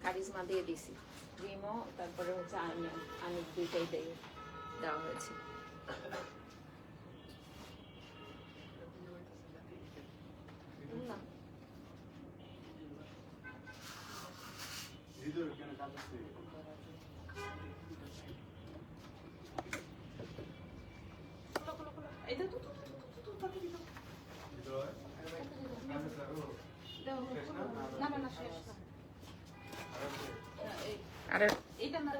Charisma দিয়ে দিছি, ক্রিমও তারপরে হচ্ছে আনিক দুইটাই দেওয়া হয়েছে। আর এটা না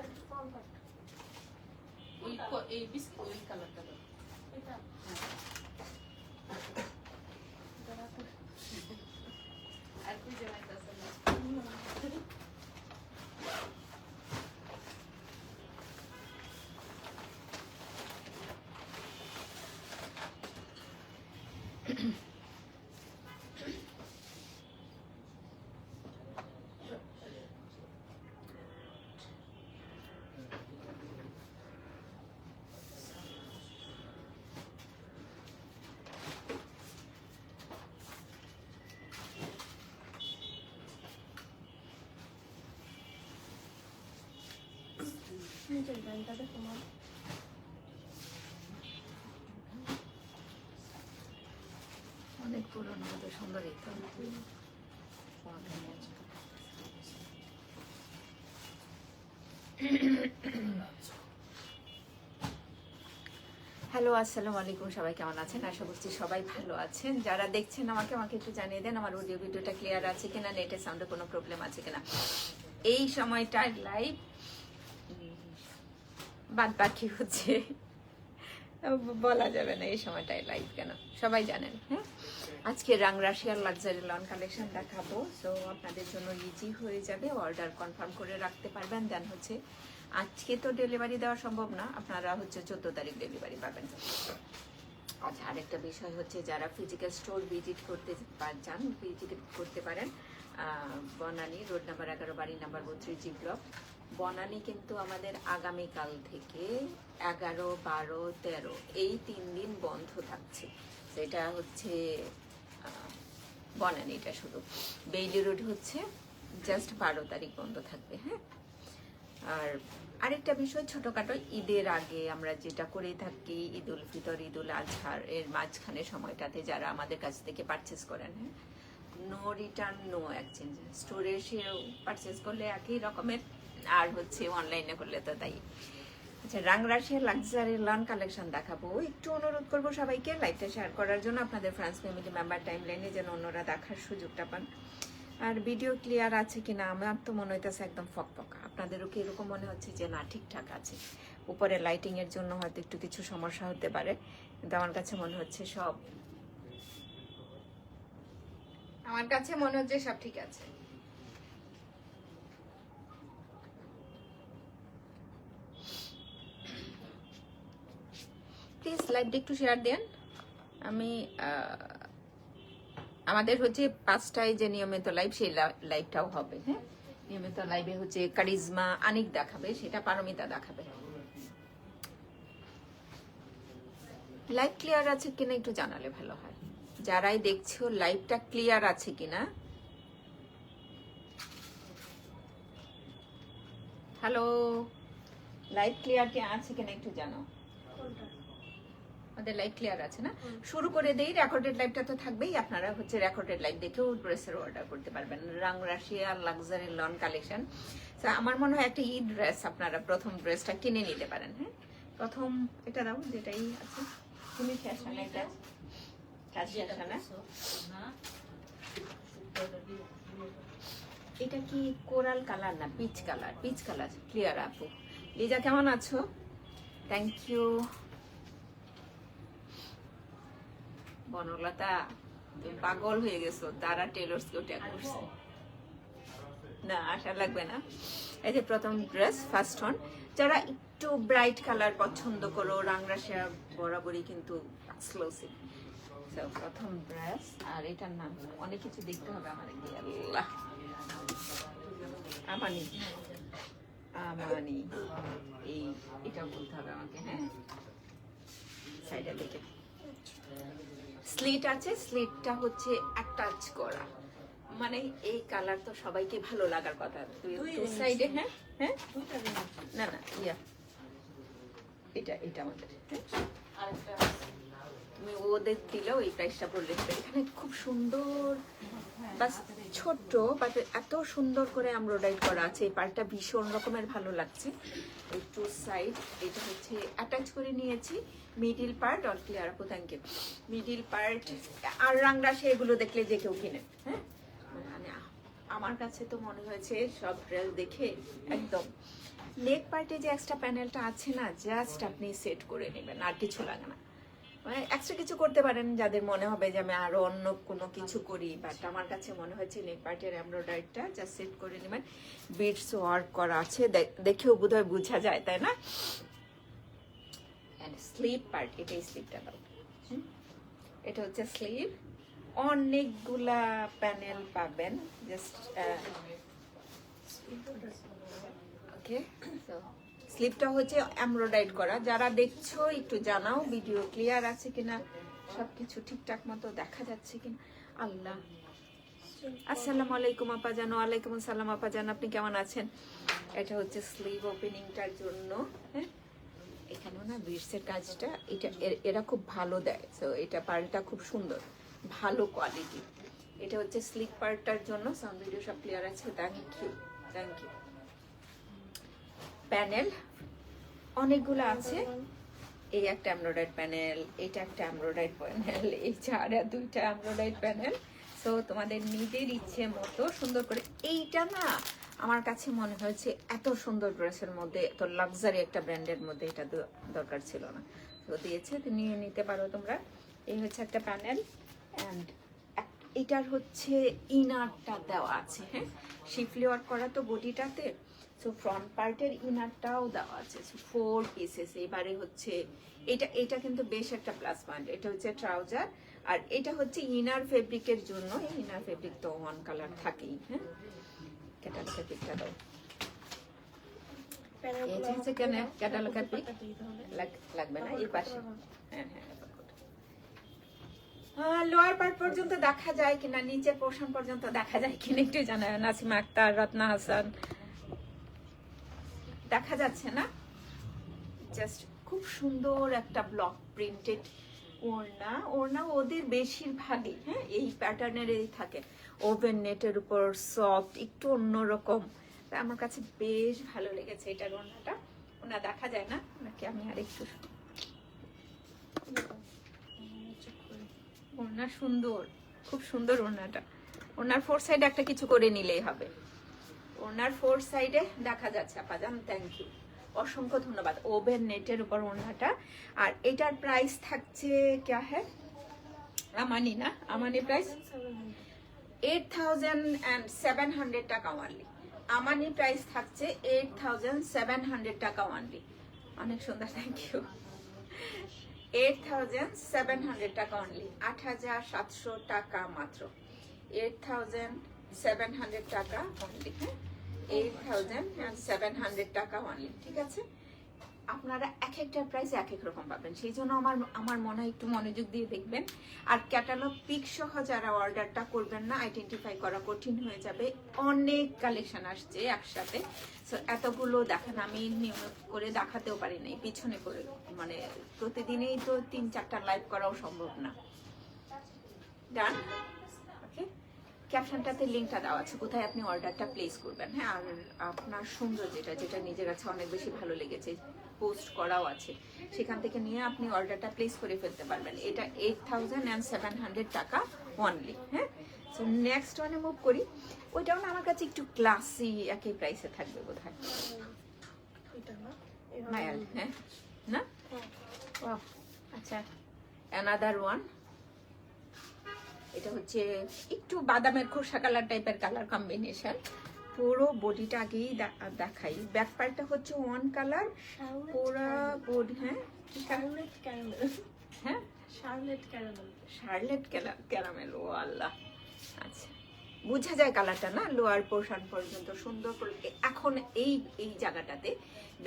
এই বিস্কিট ওই কালারটা দাও, এটা আর কি জানাইতাছে না। অনেক পুরনো সুন্দর হ্যালো, আসসালামু আলাইকুম। সবাই কেমন আছেন? আশা করছি সবাই ভালো আছেন। যারা দেখছেন আমাকে একটু জানিয়ে দেন আমার অডিও ভিডিওটা ক্লিয়ার আছে কিনা, নেটের সাউন্ডে কোনো প্রবলেম আছে কিনা। এই সময়টার লাইভ বাদ বাকি হচ্ছে বলা যাবে না এই সময়টায় লাইভ কেন, সবাই জানেন। হ্যাঁ, আজকে রাংরাশিয়ার লাক্সারি লন কালেকশন দেখাবো। সো আপনাদের জন্য ইজি হয়ে যাবে, অর্ডার কনফার্ম করে রাখতে পারবেন। দেন হচ্ছে আজকে তো ডেলিভারি দেওয়া সম্ভব না, আপনারা হচ্ছে 14 তারিখ ডেলিভারি পাবেন। আচ্ছা, আরেকটা বিষয় হচ্ছে যারা ফিজিক্যাল স্টোর ভিজিট করতে চান ভিজিট করতে পারেন। বনানী রোড নাম্বার 11, বাড়ি নাম্বার 32, জি ব্লক, বনানী। কিন্তু আমাদের আগামীকাল থেকে 11, 12, 13 এই 3 দিন বন্ধ থাকছে। সেটা হচ্ছে বনানীটা শুধু, বেইলি রোড হচ্ছে জাস্ট 12 তারিখ বন্ধ থাকবে। হ্যাঁ, আর আরেকটা বিষয় ছোটখাটো, ঈদের আগে আমরা যেটা করে থাকি, ঈদ উল ফিতর, ঈদ উল আজহার এর মাঝখানে সময়টাতে যারা আমাদের কাছ থেকে পারচেস করেন, হ্যাঁ, নো রিটার্ন নো এক্সচেঞ্জ। স্টোরে এসেও পারচেস করলে একই রকমের, আর হচ্ছে অনলাইনে করলে তো তাই। আচ্ছা, রাংরাশিয়ার লাক্সারি লন কালেকশন দেখাবো। একটু অনুরোধ করবো সবাইকে লাইভটা শেয়ার করার জন্য, আপনাদের ফ্রেন্ডস ফ্যামিলি মেম্বার টাইম লাইনে যেন অন্যরা দেখার সুযোগটা পান। আর ভিডিও ক্লিয়ার আছে কিনা, আমার তো মনে হইতেছে একদম ফকফকা। আপনাদেরও কি এরকম মনে হচ্ছে যে না ঠিকঠাক আছে? উপরে লাইটিং এর জন্য হয়তো একটু কিছু সমস্যা হতে পারে, কিন্তু আমার কাছে মনে হচ্ছে সব ঠিক আছে। প্লিজ লাইভটা একটু শেয়ার দেন। আমি আমাদের হচ্ছে 5টায় যে নিয়মিত লাইভ, সেই লাইভটাও হবে। হ্যাঁ, নিয়মিত লাইভে হচ্ছে কারিজমা আনিক দেখাবে, সেটা পারমিতা দেখাবে। লাইভ ক্লিয়ার আছে কিনা একটু জানালে ভালো হয়। যারাই দেখছো লাইভটা ক্লিয়ার আছে কিনা। হ্যালো, লাইভ ক্লিয়ার কি আছে কিনা একটু জানাও। আমাদের লাইভ ক্লিয়ার আছে না? শুরু করে দেই। রেকর্ডেড লাইভটা তো থাকবেই, আপনারা হচ্ছে রেকর্ডেড লাইভ দেখেও ড্রেসের অর্ডার করতে পারবেন। Rangrasiya luxury loan collection. আমার মনে হয় একটা ঈদ ড্রেস আপনারা প্রথম ড্রেসটা কিনে নিতে পারেন। হ্যাঁ, প্রথম এটা দাও, যেটাই আছে। তুমি ফ্যাশন, এটা এটা কি কোরাল কালার না peach colour? Peach colour clear. আপু লিজা কেমন আছো? Thank you. বনলতা তুমি পাগল হয়ে গেছো, তারা টেলর্স কেউ ট্যাগ করছে না, আশা লাগবে না। এই যে প্রথম ড্রেস, ফার্স্ট ওয়ান। যারা একটু ব্রাইট কালার পছন্দ করো, রাংরাশিয়া বরাবরই কিন্তু এক্সক্লুসিভ। প্রথম ড্রেস। আর এটার নাম অনেক কিছু দেখতে হবে আমার, আল্লাহ, আমানি আমানি এটা বলতে হবে আমাকে। হ্যাঁ, সাইডে দেখে স্লিট আছে, স্লিটটা হচ্ছে অ্যাটাচ করা, মানে এই কালার তো সবাইকে ভালো লাগার কথা। টু সাইডে, হ্যাঁ হ্যাঁ, না না ইয়া এটা এটা আমাদের, হ্যাঁ আরেকটা তুমি ওদের দিলেও এই প্রাইসটা বললে এখানে খুব সুন্দর, বাস ছোট্ট বাট এত সুন্দর করে এমব্রয়ডারি করা আছে। এই পার্টটা ভীষণ রকমের ভালো লাগছে। এই টু সাইড এটা হচ্ছে অ্যাটাচ করে নিয়েছি। মিডিল পার্ট অল ক্লিয়ার আপু, থ্যাংক ইউ। মিডিল পার্ট আর রাংরাশে এগুলো দেখলে যে কেউ কিনে, হ্যাঁ মানে আমার কাছে তো মনে হয়েছে সব ড্রেস দেখে একদম। নেক পার্টে যে এক্সট্রা প্যানেলটা আছে না, জাস্ট আপনি সেট করে নেবেন, আর কিছু লাগে না। মানে এক্সট্রা কিছু করতে পারেন যাদের মনে হবে যে আমি আরো অন্য কোনো কিছু করি, বাট আমার কাছে মনে হয়েছে নেক পার্টের এমব্রয়ডারিটা জাস্ট সেট করে নেবেন। বিটস ওয়ার্ক করা আছে, দেখেও বোধহয় বোঝা যায়, তাই না? এন্ড স্লিভ পার্ট, এটাই স্লিভটা দাও, এটা হচ্ছে স্লিভ। অনেকগুলা প্যানেল পাবেন, জাস্ট ওকে। সো স্লিপটা হচ্ছে এমব্রয়ডারি করা। যারা দেখছো একটু জানাও ভিডিও ক্লিয়ার আছে কিনা, সবকিছু ঠিকঠাক মতো দেখা যাচ্ছে কিনা। আল্লাহ, আসসালামু আলাইকুম আপা জানো। ওয়ালাইকুম আসসালাম আপা জান, আপনি কেমন আছেন? এটা হচ্ছে স্লিভ ওপেনিংটার জন্য, হ্যাঁ এখানেও না বিটসের কাজটা এটা এরা খুব ভালো দেয়। সো এটা পার্টটা খুব সুন্দর, ভালো কোয়ালিটি। এটা হচ্ছে স্লিভ পার্টটার জন্য। সাউন্ড ভিডিও সব ক্লিয়ার আছে, thank you thank you. Panel অনেকগুলো আছে, এই একটা এমব্রয়ডারি প্যানেল, এটা একটা এমব্রয়ডারি প্যানেল, এই দুইটা এমব্রয়ডারি প্যানেল। সো তোমাদের নিজের ইচ্ছে মতো সুন্দর করে। এইটা না আমার কাছে মনে হয়েছে এত সুন্দর ড্রেসের মধ্যে, এত লাক্সারি একটা ব্র্যান্ডের মধ্যে এটা দরকার ছিল না, তো দিয়েছে, নিয়ে নিতে পারো তোমরা। এই হচ্ছে একটা প্যানেল। অ্যান্ড এটার হচ্ছে ইনারটা দেওয়া আছে, হ্যাঁ শিফলি ওয়ার্ক করা তো বডিটাতে। সো ফ্রন্ট পার্টের ইনারটাও দেওয়া আছে। So 4 pieces. এবারে হচ্ছে এটা কিন্তু বেশ একটা প্লাস পয়েন্ট। এটা হচ্ছে ট্রাউজার, আর এটা হচ্ছে ইনার ফেব্রিকের জন্য। ইনার ফেব্রিক তো ওয়ান কালার থাকেই, হ্যাঁ ক্যাটালগ ফেব্রিকটা দাও। এই হচ্ছে কেন ক্যাটালগ ফেব্রিক লাগবে না, এই পাশে, হ্যাঁ হ্যাঁ। লোয়ার পার্ট পর্যন্ত দেখা যায় কিনা, নিচের পোর্শন পর্যন্ত দেখা যায় কিনা একটু জানাবেন। নাসিমা আক্তার, রত্না হাসান, দেখা যাচ্ছে না? জাস্ট খুব সুন্দর একটা ব্লক প্রিন্টেড ওড়না। ওড়না ওদের বেশিরভাগই, হ্যাঁ এই প্যাটার্নেরই থাকে, ওভেন নেটের উপর সফট, একটু অন্যরকম। আমার কাছে বেশ ভালো লেগেছে এটার ওড়নাটা। ওনা দেখা যায় না নাকি? আমি আর একটু, ওড়না সুন্দর, খুব সুন্দর ওড়নাটা। ওড়নার 4 সাইডে একটা কিছু করে নিলেই হবে। ওনার 4 সাইডে দেখা যাচ্ছে আপা জান, থ্যাংক ইউ, অসংখ্য ধন্যবাদ। ওভেন নেটের উপর ওড়নাটা। আর এটার প্রাইস থাকছে ক্যা হ্যাঁ আমানি না, আমানি প্রাইস 8700 টাকা অনলি। আমানি প্রাইস থাকছে 8700 টাকা অনলি। অনেক সুন্দর, থ্যাংক ইউ। 8700 টাকা অনলি, 8700 টাকা মাত্র, 8700 টাকা অনলি, হ্যাঁ 8700 টাকা অনলি, ঠিক আছে? আপনারা এক একটা প্রাইস এক এক রকম পাবেন, সেই জন্য আমার মনে হয় একটু মনোযোগ দিয়ে দেখবেন। আর ক্যাটালগ পিক সহ যারা অর্ডারটা করবেন না, আইডেন্টিফাই করা কঠিন হয়ে যাবে। অনেক কালেকশন আসছে একসাথে, সো এতগুলো দেখান আমি নিয়মিত করে দেখাতেও পারি না, পিছনে করে, মানে প্রতিদিনই তো 3-4টা লাইভ করাও সম্ভব না। ডান, ওকে। ক্যাপশনটাতে লিঙ্কটা দেওয়া আছে কোথায় আপনি অর্ডারটা প্লেস করবেন, হ্যাঁ। আর আপনার সুন্দর যেটা নিজের কাছে অনেক বেশি ভালো লেগেছে, পোস্ট করাও আছে, সেখান থেকে নিয়ে আপনি অর্ডারটা প্লেস করে ফেলতে পারবেন। এটা 8700 টাকা অনলি, হ্যাঁ। সো নেক্সট ওয়ানে মুভ করি। ওইটাও না আমার কাছে একটু ক্লাসি, একই প্রাইসে থাকবে বোধহয়, মায়াল, হ্যাঁ না? আচ্ছা, অ্যানাদার ওয়ান। এটা হচ্ছে একটু বাদামের খোসা কালার টাইপের কালার কম্বিনেশন। পুরো বডিটা আগেই দেখাই। ব্যাক পার্টটা হচ্ছে ওয়ান কালার, পুরো বডি, হ্যাঁ শার্লেট ক্যারামেল, হ্যাঁ শার্লেট ক্যারামেল, ও আল্লাহ। আচ্ছা, বোঝা যায় কালারটা না, লোয়ার পোর্শন পর্যন্ত সুন্দর করে। এখন এই জায়গাটাতে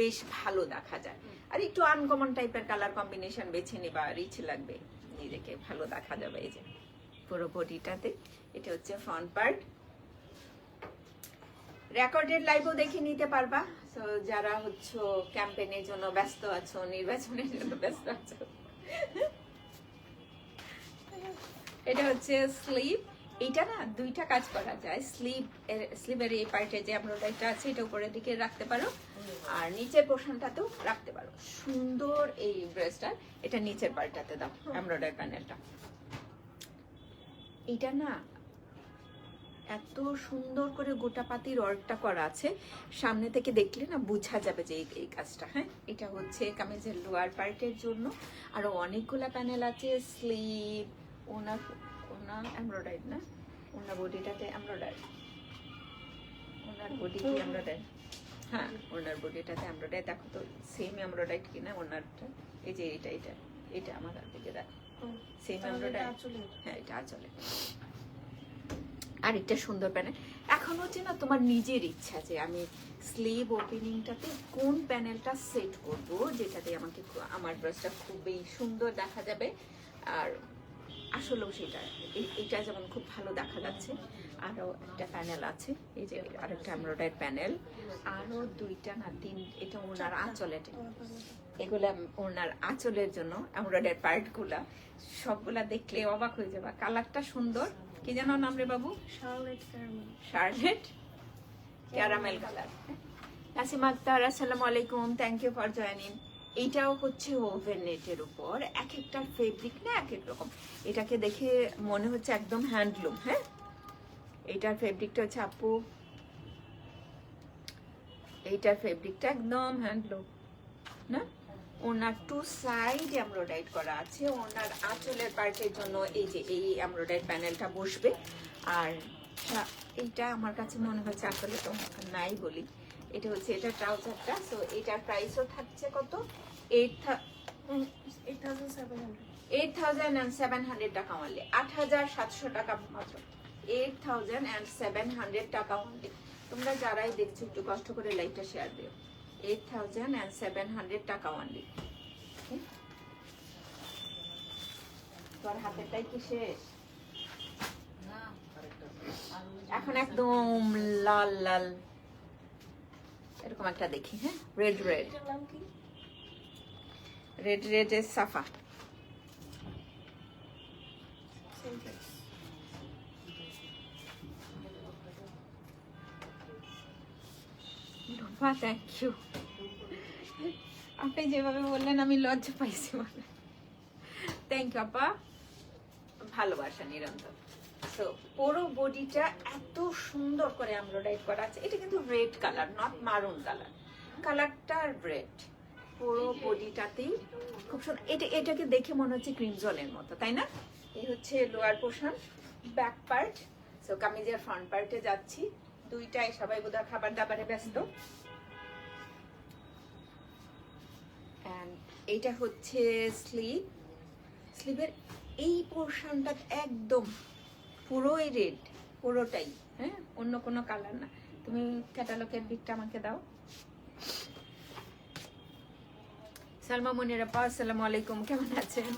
বেশ ভালো দেখা যায়। আর একটু আনকমন টাইপের কালার কম্বিনেশন বেছে নেবা, রিচ লাগবে। নিজেকে ভালো দেখা যাবে। এই যে পুরো বডিটাতে এটা হচ্ছে ফ্রন্ট পার্ট। রেকর্ডেড লাইভও দেখে নিতে পারবা। তো যারা হচ্ছে ক্যাম্পেইনের জন্য ব্যস্ত আছো, নির্বাচনের জন্য ব্যস্ত আছো। এটা হচ্ছে স্লিভ। এটা না দুইটা কাজ করা যায়। স্লিভের এই পার্টে যে এমব্রয়ডারিটা আছে এটা উপরের দিকে রাখতে পারো, আর নিচের পোর্শনটাতেও রাখতে পারো। সুন্দর এই ড্রেসটা। এটা নিচের পার্টটাতে দাও এমব্রয়ডারি প্যানেলটা। এটা না এত সুন্দর করে গোটা পাতির ওয়ার্কটা করা আছে, সামনে থেকে দেখলে না বোঝা যাবে যে এই কাজটা। হ্যাঁ, এটা হচ্ছে কামিজের লোয়ার পার্টের জন্য। আরো অনেকগুলা প্যানেল আছে। স্লিভ, ওনা এমব্রয়ডারি না, ওনার বডিটাতে এমব্রয়ডারি, ওনার বডি কি এমব্রয়ডারি? হ্যাঁ, ওনার বডিটাতে এমব্রয়ডারি। দেখো তো সেম এমব্রয়ডারি কিনা ওনারটা। এই যে এটা আমার দিকে দেখো, সেম এমব্রয়ডারি। হ্যাঁ, এটা আঁচলে। আর একটা সুন্দর প্যানেল। এখন হচ্ছে না তোমার নিজের ইচ্ছা যে আমি স্লিভ ওপেনিংটাতে কোন প্যানেলটা সেট করব, যেটাতে আমাকে আমার ড্রেসটা খুবই সুন্দর দেখা যাবে। আর আসলেও সেটা এটা যেমন খুব ভালো দেখা যাচ্ছে। আরো একটা প্যানেল আছে, এই যে আরেকটা এমব্রয়ডারি প্যানেল। আরো দুইটা না তিন, এটা ওনার আঁচলের, এগুলা ওনার আঁচলের জন্য এমব্রয়ডারি পার্টগুলা সবগুলা দেখলে অবাক হয়ে যাবে। কালারটা সুন্দর। কি জানো নাম রে বাবু? Charlotte caramel colour. Nasima Akhtar, আসসালামু আলাইকুম, থ্যাংক ইউ ফর জয়েনিং। এইটাও হচ্ছে ওভেন নেটের উপর। এক একটার ফেব্রিক না এক এক রকম। এটাকে দেখে মনে হচ্ছে একদম হ্যান্ডলুম। হ্যাঁ, এইটার ফেব্রিকটা হচ্ছে আপু, এইটার ফেব্রিকটা একদম হ্যান্ডলুম না। ওনার টু সাইড এমব্রয়ডারি করা আছে। ওনার আঁচলের পার্টের জন্য এই যে এই এমব্রয়ডারি প্যানেলটা বসবে। আর এইটা আমার কাছে মনে হচ্ছে আসলে তো নাই বলি, এটা হচ্ছে এটা ট্রাউজারটা। সো এটার প্রাইসও থাকছে কত? 8,700 টাকা অনলি। 8,700 টাকা মাত্র। 8,700 টাকা অনলি। তোমরা যারাই দেখছো একটু কষ্ট করে লাইকটা শেয়ার দিও। 8,700 টাকা অনলি। তোর হাতেরটাই কি শেষ? এখন একদম লাল লাল এরকম একটা দেখি। হ্যাঁ, রেড এর সাফা। Thank you. আপনি যেভাবে বললেন আমি লজ্জা পাইছি। থ্যাংক ইউ আপা, ভালোবাসা নিরন্তর। সো পুরো বডিটা এত সুন্দর করে এমব্রয়ডারি করা আছে। এটা কিন্তু রেড কালার, নট মারুন কালার। কালারটা রেড। পুরো বডিটাতেই খুব সুন্দর। এটাকে দেখে মনে হচ্ছে ক্রিমজনের মতো, তাই না? এই হচ্ছে lower portion, back part. So কামিজের ফ্রন্ট পার্টে যাচ্ছি। দুইটাই সবাই বোধহয় খাবার দাবারে ব্যস্ত। এইটা হচ্ছে স্লিভের এই পোর্শনটা একদম পুরোই রেড, পুরোটাই। হ্যাঁ, অন্য কোনো কালার না। তুমি ক্যাটালগের দিকটা আমাকে দাও। সালমা মনির আপা, আসসালামু আলাইকুম, কেমন আছেন?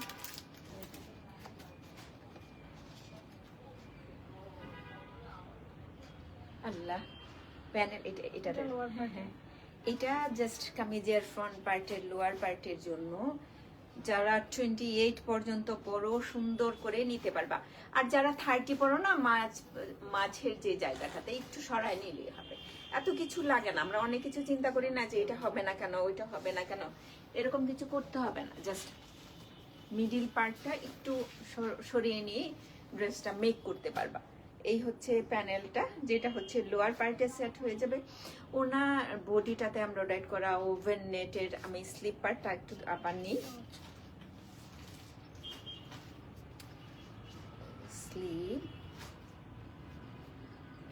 আল্লাহ, প্যানেল এটা এটা জাস্ট কামিজের ফ্রন্ট পার্টের লোয়ার পার্টের জন্য। যারা 28 পর্যন্ত পরো সুন্দর করে নিতে পারবা। আর যারা 30 পরো না, মাঝের যে জায়গাটাতে একটু সরাই নিলেই হবে। এত কিছু লাগে না। আমরা অনেক কিছু চিন্তা করি না যে এটা হবে না কেন, ওইটা হবে না কেন, এরকম কিছু করতে হবে না। জাস্ট মিডিল পার্টটা একটু সরিয়ে নিয়ে ড্রেসটা মেক করতে পারবা। এই হচ্ছে প্যানেলটা, যেটা হচ্ছে লোয়ার পার্টে সেট হয়ে যাবে। ওনার বডিটাতে এমব্রয়ডারি করা ওভেন নেটের। আমি স্লিপ পার্টটা একটু আবার নিই। স্লিভ,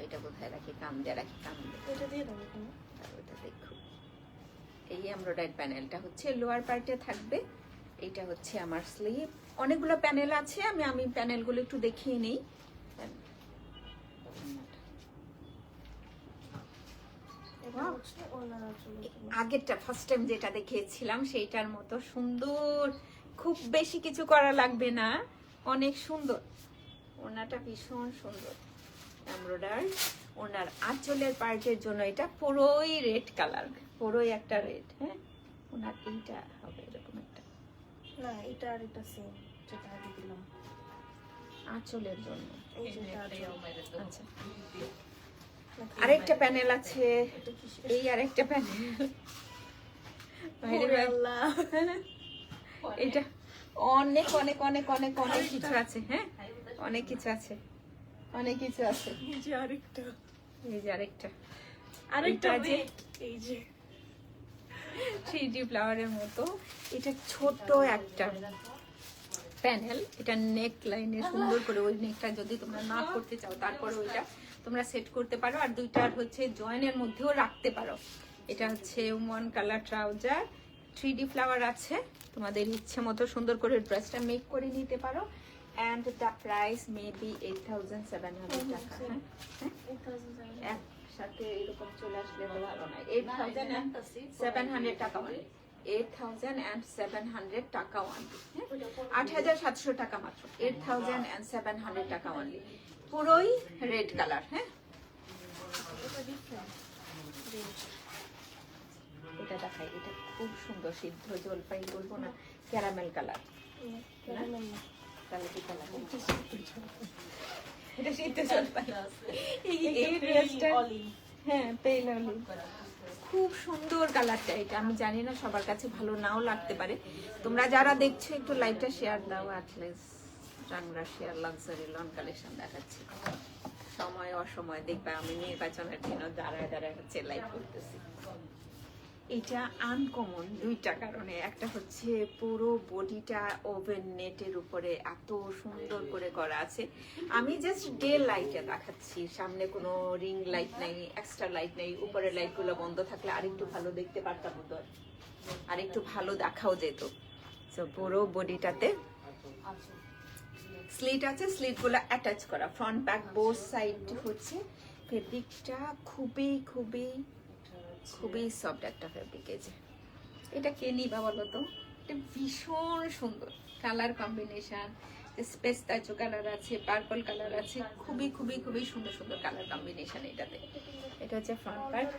এটা কোথায় রাখি? কাম দিয়ে রাখি, কাম দিয়ে। এটা দিয়ে দাও। ওটা দেখো, এই এমব্রয়ডারি প্যানেলটা হচ্ছে লোয়ার পার্টে থাকবে। এটা হচ্ছে আমার স্লিভ। অনেকগুলো প্যানেল আছে, আমি প্যানেলগুলো একটু দেখিয়ে নিই। আগেরটা ফার্স্ট টাইম যেটা দেখিয়েছিলাম সেইটার মতো সুন্দর খুব বেশি কিছু করা লাগবে না, অনেক সুন্দর। ওড়নাটা ভীষণ সুন্দর এমব্রয়ডারি। ওড়নার আঁচলের পার্টের জন্য এটা পুরোই রেড কালার, পুরোই একটা রেড। হ্যাঁ, ওনার এইটা হবে এরকম একটা, না এটা আর এটা সেম যেটা আগে দিলাম আঁচলের জন্য। এই যেটা আচ্ছা, আরেকটা প্যানেল আছে, এই আরেকটা প্যানেল। এটা অনেক অনেক অনেক অনেক অনেক কিছু আছে। হ্যাঁ, অনেক কিছু আছে, অনেক কিছু আছে। এই যে আরেকটা এই যে আরেকটা, আরেকটা যে এই যে 3D ফ্লাওয়ারের মতো। এটা ছোট একটা প্যানেল, এটা নেক লাইনে সুন্দর করে, ওই নেকটা যদি তোমরা না করতে চাও তারপরে ওইটা তোমরা সেট করতে পারো, আর দুইটার হচ্ছে জয়েনের মধ্যেও রাখতে পারো। এটা হচ্ছে one colour trouser, 3D flower আছে, তোমাদের ইচ্ছে মতো সুন্দর করে ড্রেসটা মেক করে নিতে পারো। And the price may be 8700 টাকা। হ্যাঁ, একসাথে এরকম চলে আসলে তো ভালো নয়। 8700 টাকা মানে 8700 টাকা অনলি। 8700 টাকা মাত্র, 8700 টাকা অনলি, পুরোই রেড কালার। হ্যাঁ, এটা দেখাই, এটা খুব সুন্দর, সিদ্ধ জলপাই বলবো না, ক্যারামেল কালার। তাহলে কি কালার? এটা সিদ্ধ জলপাই। এই ড্রেসটা হ্যাঁ পেল অলিভ, খুব সুন্দর কালারটা। এটা আমি জানি না, সবার কাছে ভালো নাও লাগতে পারে। তোমরা যারা দেখছো একটু লাইভটা শেয়ার দাও, অ্যাটলিস্ট আমরা শেয়ার লাক্সারি লন কালেকশন দেখাচ্ছি। সময় অসময় দেখবে আমি নির্বাচনের দিনও দাঁড়ায় দাঁড়ায় হচ্ছে লাইভ করতেছি। এটা আনকমন দুইটা কারণে, একটা হচ্ছে পুরো বডিটা ওভেন নেটের উপরে এত সুন্দর করে করা আছে। আমি জাস্ট ডে লাইটে দেখাচ্ছি, সামনে কোনো রিং লাইট নেই, এক্সট্রা লাইট নেই, উপরের লাইটগুলো বন্ধ থাকলে আরেকটু ভালো দেখতে পারতাম, আরেকটু ভালো দেখাও যেত। তো পুরো বডিটাতে স্লিট আছে, স্লিটগুলো অ্যাটাচ করা, ফ্রন্ট ব্যাক বোথ সাইড হচ্ছে। ফেব্রিকটা খুবই খুবই খুবই সফট একটা ফেব্রিক। এই যে এটা কে নিবা বলো তো, এটা ভীষণ সুন্দর কালার কম্বিনেশন, পেস্তাচো কালার আছে, পার্পল কালার আছে, খুবই খুবই খুবই সুন্দর সুন্দর কালার কম্বিনেশন এটাতে। এটা হচ্ছে ফ্রন্ট পার্ট।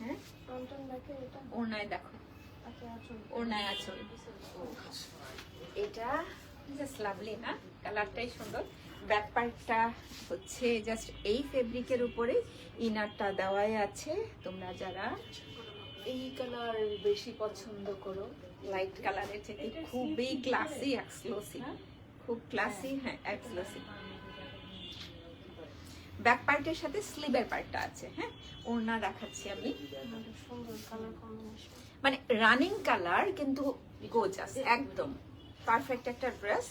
হ্যাঁ, ওড়নায় দেখো, ওড়নায় আছে, এটা জাস্ট লাভলি না, কালারটাই সুন্দর। ব্যাক পার্টটা হচ্ছে জাস্ট এই ফেব্রিকের উপরে ইনারটা দেওয়াই আছে। তোমরা যারা এই কালার বেশি পছন্দ করো, লাইট কালারের থেকে খুবই ক্লাসি এক্সক্লুসিভ, খুব ক্লাসি, হ্যাঁ এক্সক্লুসিভ। ব্যাক পার্টের সাথে স্লিভের পার্টটা আছে। হ্যাঁ, ওড়না দেখাচ্ছি আমি, মানে রানিং কালার কিন্তু গোজাস, একদম পারফেক্ট একটা ড্রেস।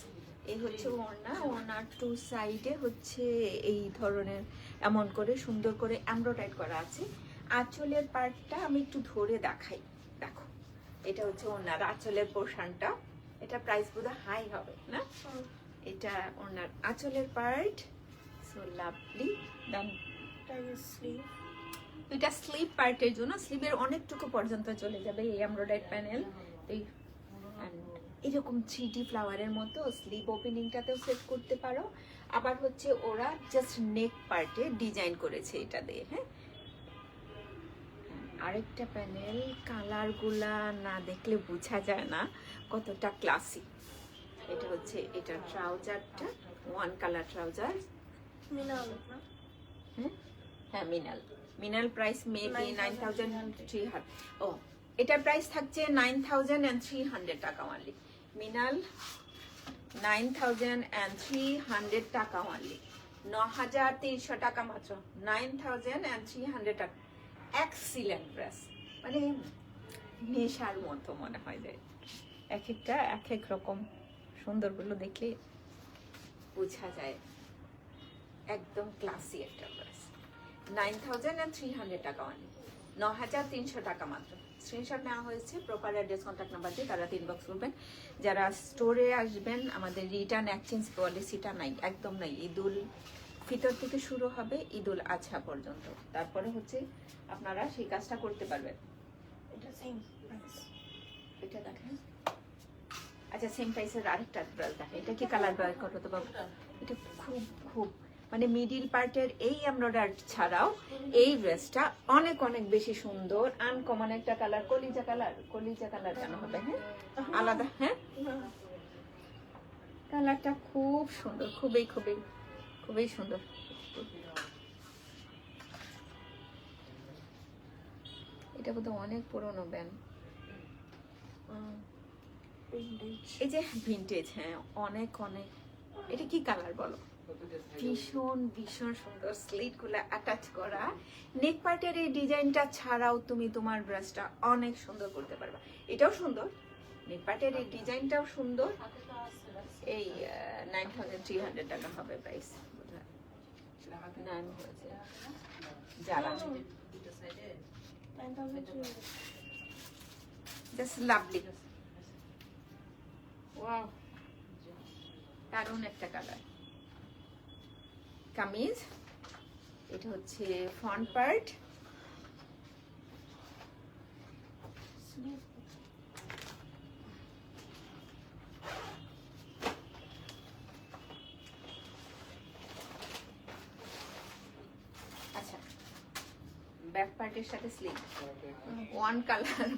এই হচ্ছে ওড়না, ওড়নার টু সাইডে হচ্ছে এই ধরনের এমন করে সুন্দর করে এমব্রয়ডারি করা আছে। আঁচলের পার্টটা আমি একটু ধরে দেখাই, দেখো এটা হচ্ছে ওড়নার আঁচলের পোর্শনটা। এটা প্রাইস বোধহয় হাই হবে না, এটা ওড়নার আঁচলের পার্ট। So lovely. দেন এটা স্লিভ পার্টের জন্য, স্লিভের অনেকটুকু পর্যন্ত চলে যাবে এই এমব্রয়ডারি প্যানেল। এই এরকম 3D ফ্লাওয়ারের মতো স্লিভ ওপেনিংটাতেও সেট করতে পারো। আবার হচ্ছে ওরা জাস্ট নেক পার্টে ডিজাইন করেছে এটা দিয়ে। হ্যাঁ, আরেকটা প্যানেল, কালারগুলা না দেখলে বোঝা যায় না কতটা ক্লাসি। এটা হচ্ছে এটা ট্রাউজারটা, ওয়ান কালার ট্রাউজার। হ্যাঁ মিনাল, মিনাল প্রাইস মেবি 9300। ও, এটার প্রাইস থাকছে 9300 টাকা অনলি। মিনাল 9300 টাকা অনলি, 9300 টাকা মাত্র, 9300 টাকা। এক্সিলেন্ট ড্রেস, মানে নেশার মতো মনে হয় যে এক একটা এক এক রকম সুন্দরগুলো দেখলে বোঝা যায়, একদম ক্লাসি একটা ড্রেস। 9300 টাকা অনলি, 9300 টাকা মাত্র। স্ক্রিনশট নেওয়া হয়েছে, প্রপার অ্যাড্রেস কন্ট্যাক্ট নাম্বার দিয়ে তারা ইনবক্স করবেন। যারা স্টোরে আসবেন, আমাদের রিটার্ন এক্সচেঞ্জ পলিসিটা নাই, একদম নাই। ঈদুল ফিতর থেকে শুরু হবে ঈদুল আজহা পর্যন্ত, তারপরে হচ্ছে আপনারা সেই কাজটা করতে পারবেন। এটা সেম প্রাইস, এটা দেখেন আচ্ছা সেম প্রাইসের আরেকটা ব্লাউজ দেখো, এটা কি কালার বার করো তো বাবু? এটা খুব খুব মানে মিডিল পার্টের এই এমব্রয়ডারি ছাড়াও এই ড্রেসটা অনেক অনেক বেশি সুন্দর, আনকমন একটা কালার, কলিজা কালার কেন হবে, হ্যাঁ আলাদা, হ্যাঁ কালারটা খুব সুন্দর, খুবই খুবই খুবই সুন্দর। এটা বোধহয় অনেক পুরনো ব্যান্ড, এই যে ভিন্টেজ, হ্যাঁ অনেক অনেক। এটা কি কালার বলো? ভীষণ ভীষণ সুন্দর, স্লিট গুলা অ্যাটাচ করা। নেক পার্টের এই ডিজাইনটা ছাড়াও তুমি তোমার ড্রেসটা অনেক সুন্দর করতে পারবা। এটাও সুন্দর, নেক পার্টের এই ডিজাইনটাও সুন্দর। এই 9300 টাকা হবে প্রাইস বোধহয়, 9 হয়েছে যারা। জাস্ট লাভলি, ওয়াও দারুণ একটা কালার। কামিজ, এটা হচ্ছে ফ্রন্ট পার্ট, আচ্ছা ব্যাক পার্টের সাথে স্লিভ, ওয়ান কালার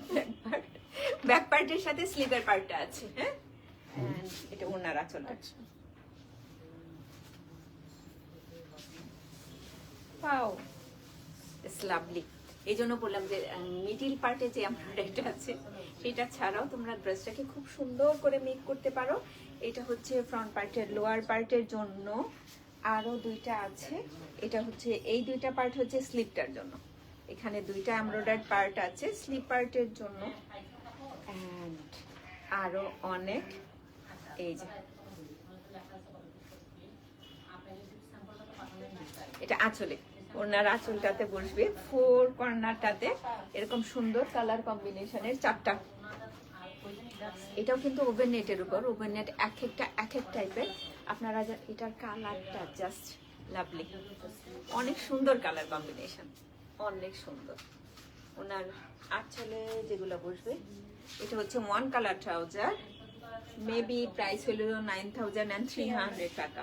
ব্যাক পার্টের সাথে স্লিভের পার্টটা আছে, হ্যাঁ And এটা ওনার আঁচলটা। Wow, it's lovely. এই জন্য বললাম যে মিডিল পার্টে যে এমব্রয়ডারিটা আছে সেটা ছাড়াও তোমরা ড্রেসটাকে খুব সুন্দর করে মেক করতে পারো। এটা হচ্ছে ফ্রন্ট পার্টের, লোয়ার পার্টের জন্য আরো দুইটা আছে। এটা হচ্ছে এই দুইটা পার্ট হচ্ছে স্লিপটার জন্য, এখানে দুইটা এমব্রয়ডারি পার্ট আছে স্লিপ পার্টের জন্য। এন্ড আরো অনেক, এই যে এটা আঁচলে, ওনার আঁচলটাতে বসবে, ফোর কর্নারটাতে এরকম সুন্দর কালার কম্বিনেশনের চারটা। এটাও কিন্তু ওভেন নেটের উপর, ওভেন নেট এক এক টাইপের। আপনারা এটার কালারটা জাস্ট লাভলি, অনেক সুন্দর কালার কম্বিনেশন, অনেক সুন্দর। ওনার আঁচলে যেগুলো বসবে, এটা হচ্ছে one colour trouser, maybe price হলো 9300 টাকা।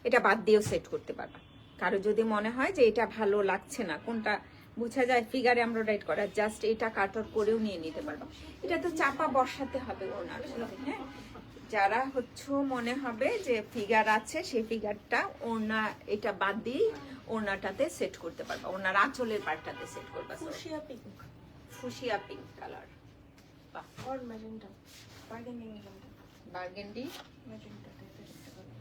এটা বাদ দিয়েও সেট করতে পারবা। কারো যদি মনে হয় যে এটা ভালো লাগছে না, কোনটা বোঝা যায় ফিগারে এমব্রয়ডারি করা, জাস্ট এটা কাটর করেও নিয়ে নিতে পারবা। এটা তো চাপা বসাতে হবে ওনার সাথে, হ্যাঁ যারা হচ্ছে মনে হবে যে ফিগার আছে সেই ফিগারটা ওনা এটা বাদ দিয়ে ওনাটাতে সেট করতে পারবা, ওনার আঁচলের পার্টটাতে সেট করবা। Fuchsia pink, fuchsia pink colour, বাহ অর ম্যাজেন্টা, বার্গেন্ডি ম্যাজেন্টা টাইপের একটা কালার,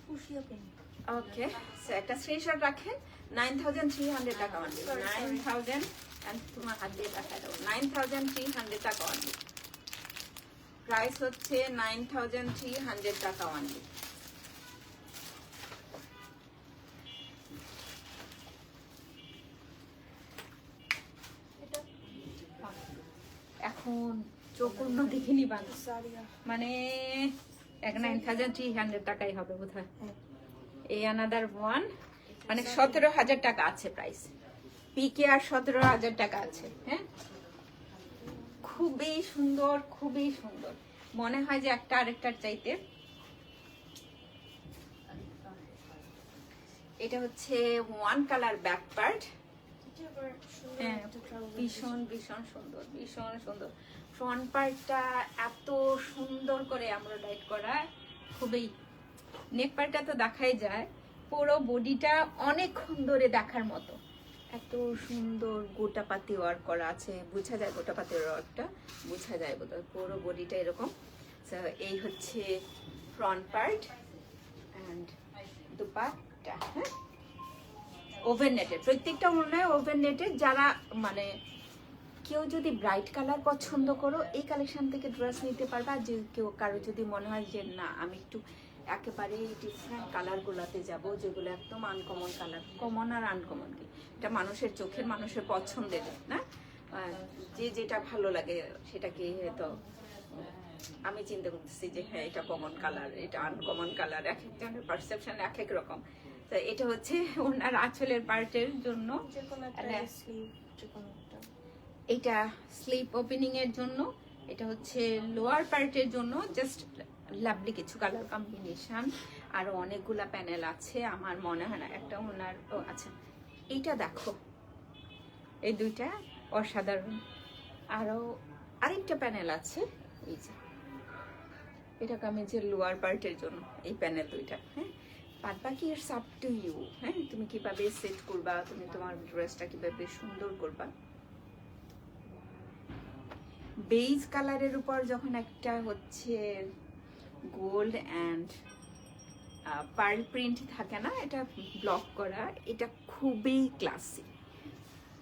ফুশিয়া পিঙ্ক। ওকে, সো একটা স্ক্রিনশট রাখেন। 9300 টাকা অনলি, 9000 এন্ড তোমার হাত দিয়ে দেখা দাও, 9300 টাকা অনলি। প্রাইস হচ্ছে 9300 টাকা অনলি। এখন চোখ অন্য দিকে নিবা না, সারিয়া, মানে 9300 টাকাই হবে বোধহয়। এই আনাদার ওয়ান, মানে 17000 টাকা আছে প্রাইস, পিকে আর 17000 টাকা আছে। হ্যাঁ খুবই সুন্দর, খুবই সুন্দর, মনে হয় যে একটা আরেকটার চাইতে। এটা হচ্ছে ওয়ান কালার ব্যাক পার্ট, হ্যাঁ ভীষণ ভীষণ সুন্দর, ভীষণ সুন্দর। ফ্রন্ট পার্টটা এত সুন্দর করে এমব্রয়ডারি করা, খুবই। নেক পার্টটা তো দেখাই যায়, পুরো বডিটা অনেকক্ষণ ধরে দেখার মতো, এত সুন্দর গোটাপাতি ওয়ার্ক করা আছে, বোঝা যায় গোটাপাতি ওয়ার্কটা বোঝা যায় বোধহয়, পুরো বডিটা এরকম। এই হচ্ছে ফ্রন্ট পার্ট অ্যান্ড দুপাট্টা, হ্যাঁ ওভেন নেটের, প্রত্যেকটা মনে হয় ওভেন নেটের। যারা মানে কেউ যদি ব্রাইট কালার পছন্দ করো এই কালেকশন থেকে ড্রেস নিতে পারবা, যে কেউ কারো যদি মনে হয় যে না আমি একটু একেবারে ডিফারেন্ট কালারগুলোতে যাব, যেগুলো একদম আনকমন কালার, কমন আর আনকমন কি এটা মানুষের চোখের, মানুষের পছন্দের না, যে যেটা ভালো লাগে সেটাকে হয়তো আমি চিন্তা করতেছি যে হ্যাঁ এটা কমন কালার, এটা আনকমন কালার, এক একজনের পারসেপশন এক এক রকম। তো এটা হচ্ছে ওনার আঁচলের পার্টের জন্য, এটা স্লিপ ওপেনিং এর জন্য, এটা হচ্ছে লোয়ার পার্টের জন্য। জাস্ট লাভলি কিছু কালার কম্বিনেশন, আরো অনেকগুলা প্যানেল আছে। আমার মনে হয় না একটা ওনার, ও আচ্ছা এইটা দেখো, এই দুইটা অসাধারণ। আরো আরেকটা প্যানেল আছে, এই যে এটা কামিজের লোয়ার পার্টের জন্য এই প্যানেল দুইটা। হ্যাঁ, বাদ বাকি ইটস আপ টু ইউ। হ্যাঁ, তুমি কিভাবে সেট করবা, তুমি তোমার ড্রেসটা কিভাবে সুন্দর করবা। বেজ কালারের উপর যখন একটা হচ্ছে গোল্ড অ্যান্ড পার্ল প্রিন্ট থাকে না, এটা ব্লক করা, এটা খুবই ক্লাসি।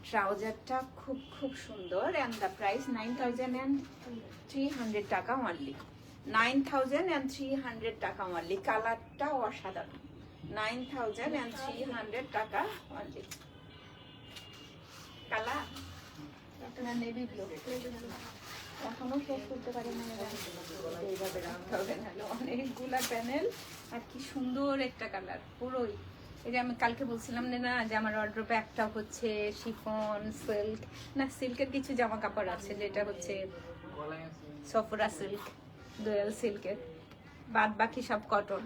ট্রাউজারটা খুব খুব সুন্দর, অ্যান্ড দ্য প্রাইস 9300 টাকা অনলি। 9300 টাকা অনলি। কালারটা অসাধারণ। 9300 টাকা অনলি। কালার না নেভি ব্লু, এখনো শেষ করতে পারি না। এইভাবে রাখতে হবে, নাহলে অনেকগুলা প্যানেল। আর কি সুন্দর একটা কালার পুরোই। এই যে আমি কালকে বলছিলাম না যে আমার ওয়ার্ড্রোবে একটা হচ্ছে শিফন সিল্ক, না সিল্কের কিছু জামা কাপড় আছে যেটা হচ্ছে সফরা সিল্ক, দোয়েল সিল্কের, বাদ বাকি সব কটন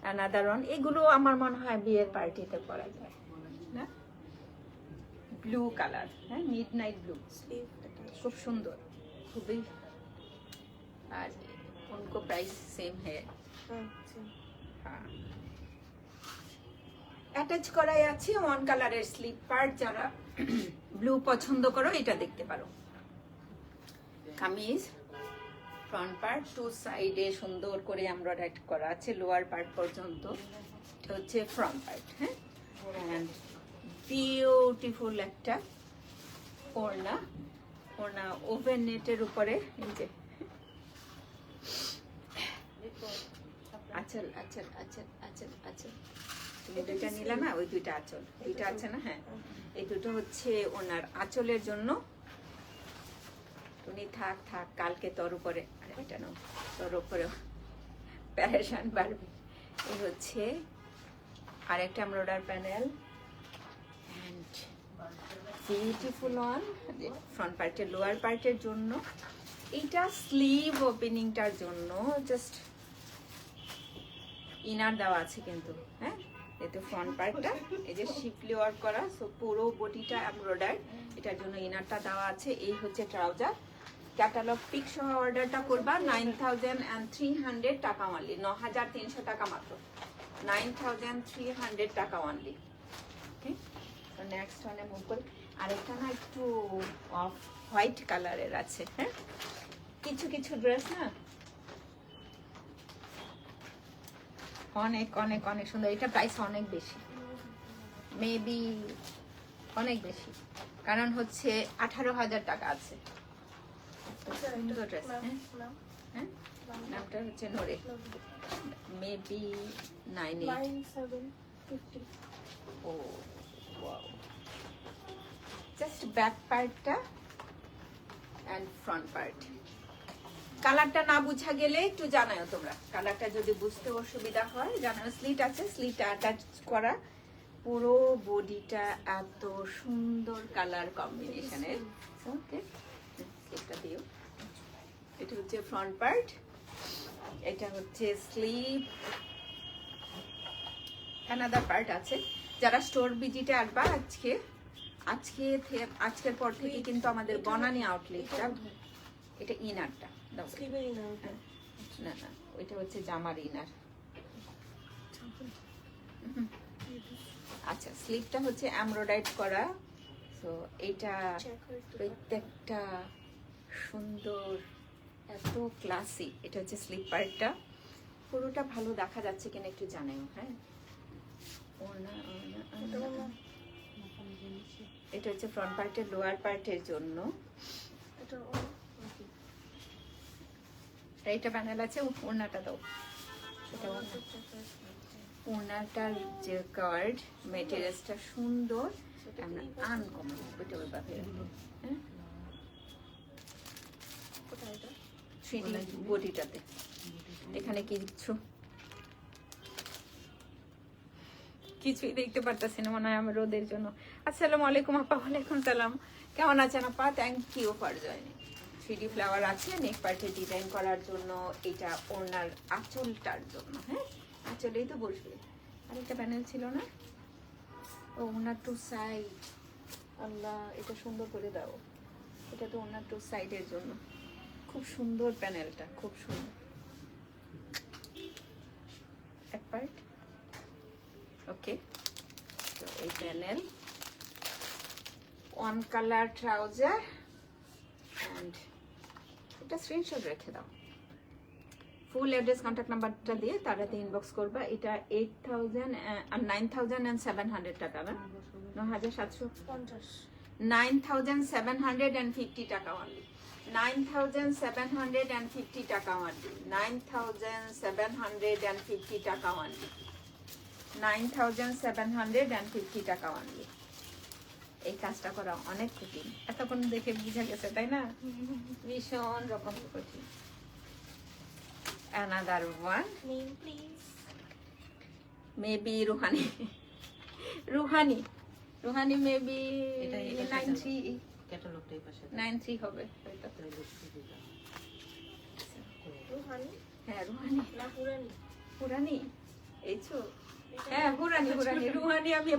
অ্যানাদারন। এগুলো আমার মনে হয় বিয়ের পার্টিতে পরা যায় না। ব্লু কালার, হ্যাঁ মিড নাইট ব্লু, খুব সুন্দর, খুবই। আর उनको प्राइस सेम है। हाँ, অ্যাটাচ করাই আছে ওয়ান কালারের স্লিপ পার্ট। যারা ব্লু পছন্দ করো এটা দেখতে পারো। কামিজ ফ্রন্ট পার্ট টু সাইডে সুন্দর করে এমব্রয়ডারি করা আছে লোয়ার পার্ট পর্যন্ত। এটা হচ্ছে ফ্রন্ট পার্ট। হ্যাঁ, অ্যান্ড বিউটিফুল একটা ওড়না। ওড়না ওভেন নেটের উপরে, এই যে আঁচল আঁচল আঁচল আঁচল আঁচল। তুমি দুইটা নিলে না, ওই দুইটা আঁচল, দুইটা আছে না। হ্যাঁ, এই দুটো হচ্ছে ওনার আঁচলের জন্য। তুমি থাক থাক, কালকে তোর উপরে, আরে এটা নাও, তোর উপরে প্যারেশান বাড়বে। এই হচ্ছে আরেকটা embroidery panel, and beautiful on front পার্টের লোয়ার পার্টের জন্য। এইটা স্লিভ ওপেনিংটার জন্য জাস্ট ইনার দেওয়া আছে কিন্তু। হ্যাঁ, এই তো ফ্রন্ট পার্টটা, এই যে শিপলি ওয়ার্ক করা, সো পুরো বডিটা এমব্রয়ডারি, এটার জন্য ইনারটা দেওয়া আছে। এই হচ্ছে ট্রাউজার। ক্যাটালগ পিক সহ অর্ডারটা করবা 9300 টাকা অনলি, 9300 টাকা মাত্র, 9300 টাকা অনলি। ওকে, তো নেক্সট ওয়ানে মুভ করি। আরেকটা না একটু অফ হোয়াইট কালারের আছে। হ্যাঁ, কিছু কিছু ড্রেস না অনেক অনেক অনেক সুন্দর। এটা প্রাইস অনেক বেশি, মেবি অনেক বেশি, কারণ হচ্ছে 18,000 টাকা আছে। সুন্দর ড্রেস। হ্যাঁ, নামটা হচ্ছে নোরে, মেবি 98। ও ওয়াও, জাস্ট ব্যাক পার্টটা অ্যান্ড ফ্রন্ট পার্ট। কালারটা না বুঝা গেলে একটু জানাও তোমরা, কালারটা যদি বুঝতে অসুবিধা হয় জানাও। স্লিট আছে, স্লিট অ্যাটাচ করা, পুরো বডিটা এত সুন্দর কালার কম্বিনেশনের। ওকে, স্লিপটা দিও। এটা হচ্ছে ফ্রন্ট পার্ট, এটা হচ্ছে স্লিভ। অ্যানাদার পার্ট আছে। যারা স্টোর ভিজিটে আসবা আজকের পর থেকে কিন্তু আমাদের বনানী আউটলেটটা, এটা ইনারটা না না, ওইটা হচ্ছে জামার ইনার। আচ্ছা, স্লিভটা হচ্ছে এমব্রয়ডারি করা। সো এইটা প্রত্যেকটা সুন্দর, এত ক্লাসি। এটা হচ্ছে স্লিভ পার্টটা, পুরোটা ভালো দেখা যাচ্ছে কিনা একটু জানাও। হ্যাঁ, এটা হচ্ছে ফ্রন্ট পার্টের লোয়ার পার্টের জন্য। এইটা প্যানেল আছে। ওড়নাটা দাও, ওড়নাটার যে কার্ড মেটেরিয়ালসটা সুন্দর, আনকমন, ওইটা ওইভাবে। হ্যাঁ, 3D বডিটাতে এখানে কিছুই দেখতে পারতেছি না, মনে হয় আমার রোদের জন্য। আসসালামু আলাইকুম আপা। ওয়ালাইকুম সালাম, কেমন আছেন আপা? Thank you for joining. 3D flower আছে নেক পার্টে ডিজাইন করার জন্য, এটা ওনার আঁচলটার জন্য। হ্যাঁ, আঁচলেই তো বসবে। আরেকটা প্যানেল ছিল না? ও ওনার টু সাইড। আল্লাহ, এটা সুন্দর করে দাও। এটা তো ওনার টু সাইডের জন্য। খুব সুন্দর প্যানেলটা, খুব সুন্দর। এক পার্ট ওকে। তো এই panel, one colour trouser and এটা স্ক্রিনশট রেখে দাও। ফুল অ্যাড্রেস কন্ট্যাক্ট নাম্বারটা দিয়ে তারাতে ইনবক্স করবা। এটা 8,000 আর 9,700 টাকা না? 9,750 9,750 টাকা অনলি। 9,750 টাকা অনলি। 9,750 টাকা অনলি। 9,750 টাকা অনলি। এই কাজটা করা অনেক কঠিন, এতক্ষণ দেখে বুঝা গেছে তাই না? ভীষণ রকম কঠিন। Another one, Name please. maybe Ruhani. Ruhani maybe 93 ক্যাটালগটাই পাশে 93 হবে হয়তো। রুহানি হ্যাঁ রুহানি না পুরানি? পুরানি এই তো। হ্যাঁ পুরানি রুহানি আমি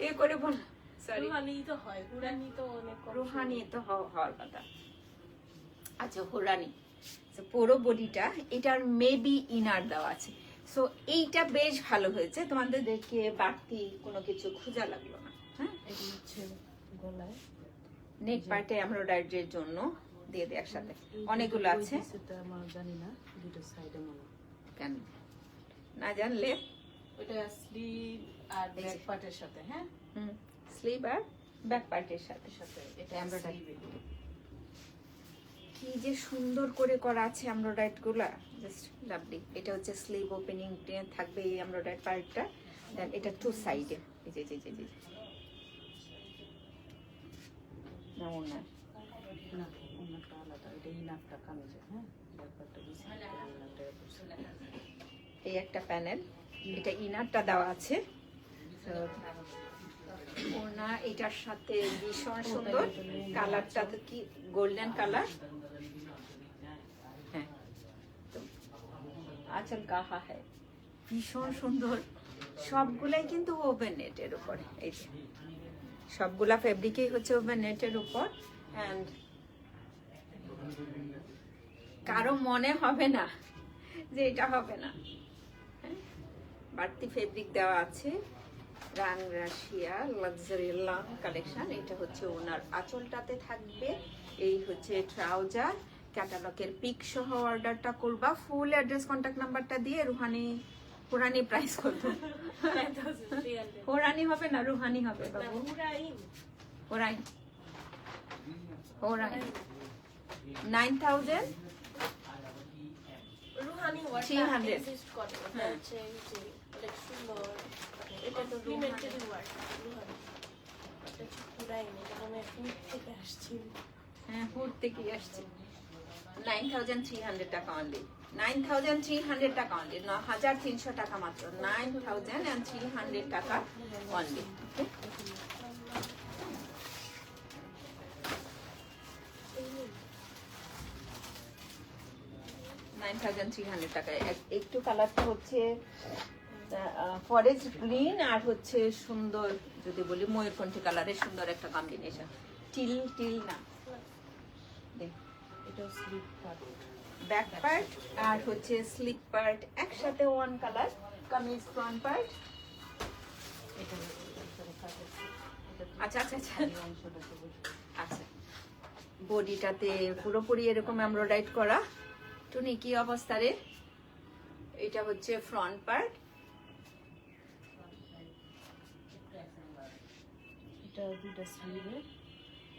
এ করে বল, সরি। রুহানি তো হয়, পুরানি তো অনেক কম রুহানি শুনি। তো হওয়ার কথা। আচ্ছা হুরানি। So, পুরো বডিটা এটার মেবি ইনার দেওয়া আছে। সো এইটা বেশ ভালো হয়েছে, তোমাদের দেখে বাড়তি কোনো কিছু খোঁজা লাগলো না। হ্যাঁ, এগুলো হচ্ছে গলায় নেক পার্টে এমব্রয়ডারির জন্য দিয়ে দিই একসাথে। অনেকগুলো আছে, সেটা আমার জানি না, দুটো সাইডে মনে হয়। কেন না জানলে? ওটা স্লিভ আর ব্যাক পার্টের সাথে, হ্যাঁ স্লিভ আর ব্যাক পার্টের সাথে। সাথে এটা Embroidery। এমব্রয়ডারি। কি যে সুন্দর করে করা আছে এমব্রয়ডারি গুলা, জাস্ট লাভলি। এটা হচ্ছে স্লিভ ওপেনিং থাকবে এই এমব্রয়ডারি পার্টটা। দেন এটা টু সাইডে, এই যে যে যে যে না ওনা না অন্যটা আলাদা, এটা ইনারটা কামিজে, হ্যাঁ ব্যাক পার্টটা দিছি, ইনারটা করছি। এই একটা প্যানেল, এটা ইনারটা দেওয়া আছে। ওনা এটার সাথে ভীষণ সুন্দর। কালারটা তো কি গোল্ডেন কালার। হ্যাঁ আচল কাহা হ্যায়, ভীষণ সুন্দর। সবগুলাই কিন্তু ওভেন নেটের উপরে। এই যে সবগুলা ফেব্রিকই হচ্ছে ওভেন নেটের উপর। অ্যান্ড কারো মনে হবে না যে এটা হবে না। হ্যাঁ, বাড়তি ফেব্রিক দেওয়া আছে। রাং রাশিয়া লাক্সারি লং কালেকশন। এটা হচ্ছে ওনার আঁচলটাতে থাকবে। এই হচ্ছে ট্রাউজার। ক্যাটালগের পিক সহ অর্ডারটা করবা। ফুল অ্যাড্রেস কন্ট্যাক্ট নাম্বারটা দিয়ে পুরানি প্রাইস করবো। 9,300 পুরানি হবে না, রুহানি হবে না বাবু। পুরাইন পুরাই 9,000 রুহানি 300 এক্সিস্ট করে। এটা হ্যাঁ। হচ্ছে এই যে অনেক সুন্দর, এটা তো কমপ্লিমেন্টারি ওয়ার্ক রুহানি। এটা হচ্ছে পুরাইন, এটা মনে হয় ফুড থেকে আসছে। হ্যাঁ হুড থেকেই আসছে। 9,300 টাকা অনলি। 9,300 টাকা অনলি। 9,300 টাকা মাত্র। 9,300 টাকা অনলি। ওকে, 9,300 টাকায়। একটু কালারটা হচ্ছে ফরেস্ট গ্রিন আর হচ্ছে সুন্দর, যদি বলি ময়ূরকণ্ঠী কালারের সুন্দর একটা কম্বিনেশন। টিল না, এটা স্লিভ পার্ট, ব্যাক পার্ট আর হচ্ছে স্লিপ পার্ট একসাথে one colour. Kameez front part. এটা কাজের, এটা আচ্ছা আচ্ছা আচ্ছা এই অংশটা সবুজ। আচ্ছা, বডিটাতে পুরোপুরি এরকম এমব্রয়ডারি করা। টুনি কি অবস্থা রে? এটা হচ্ছে ফ্রন্ট পার্ট। এটা দুটো স্লিভে,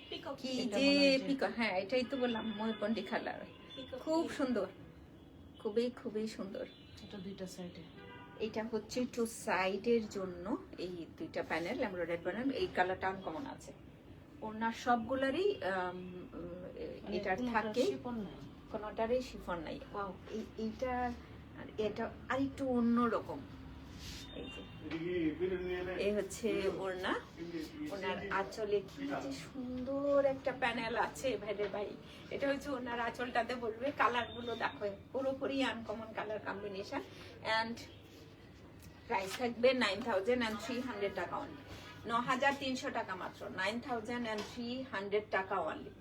পিকক কি এটা যে মনে হয় যে- পিকো, হ্যাঁ এটাই তো বললাম ময়ূরকণ্ঠী কালার। পিকক খুব সুন্দর, খুবই সুন্দর। এটা দুইটা সাইডে। এটা হচ্ছে টু সাইডের জন্য এই দুইটা প্যানেল এমব্রয়ডারি প্যানেল। এই কালারটা আনকমন আছে। ওনার সবগুলারই এটার থাকে, শিপন নাই, কোনোটারই শিফন নাই। ওয়াও, এইটা আর এটা আর একটু অন্যরকম। এই যে এই হচ্ছে ওড়না, ওনার আঁচলে কি যে সুন্দর একটা প্যানেল আছে ভাইরে ভাই। এটা হচ্ছে ওনার আঁচলটাতে বলবে, কালার গুলো দেখো পুরোপুরি uncommon colour combination. And price থাকবে 9300 টাকা অনলি, 9300 টাকা মাত্র, 9300 টাকা অনলি,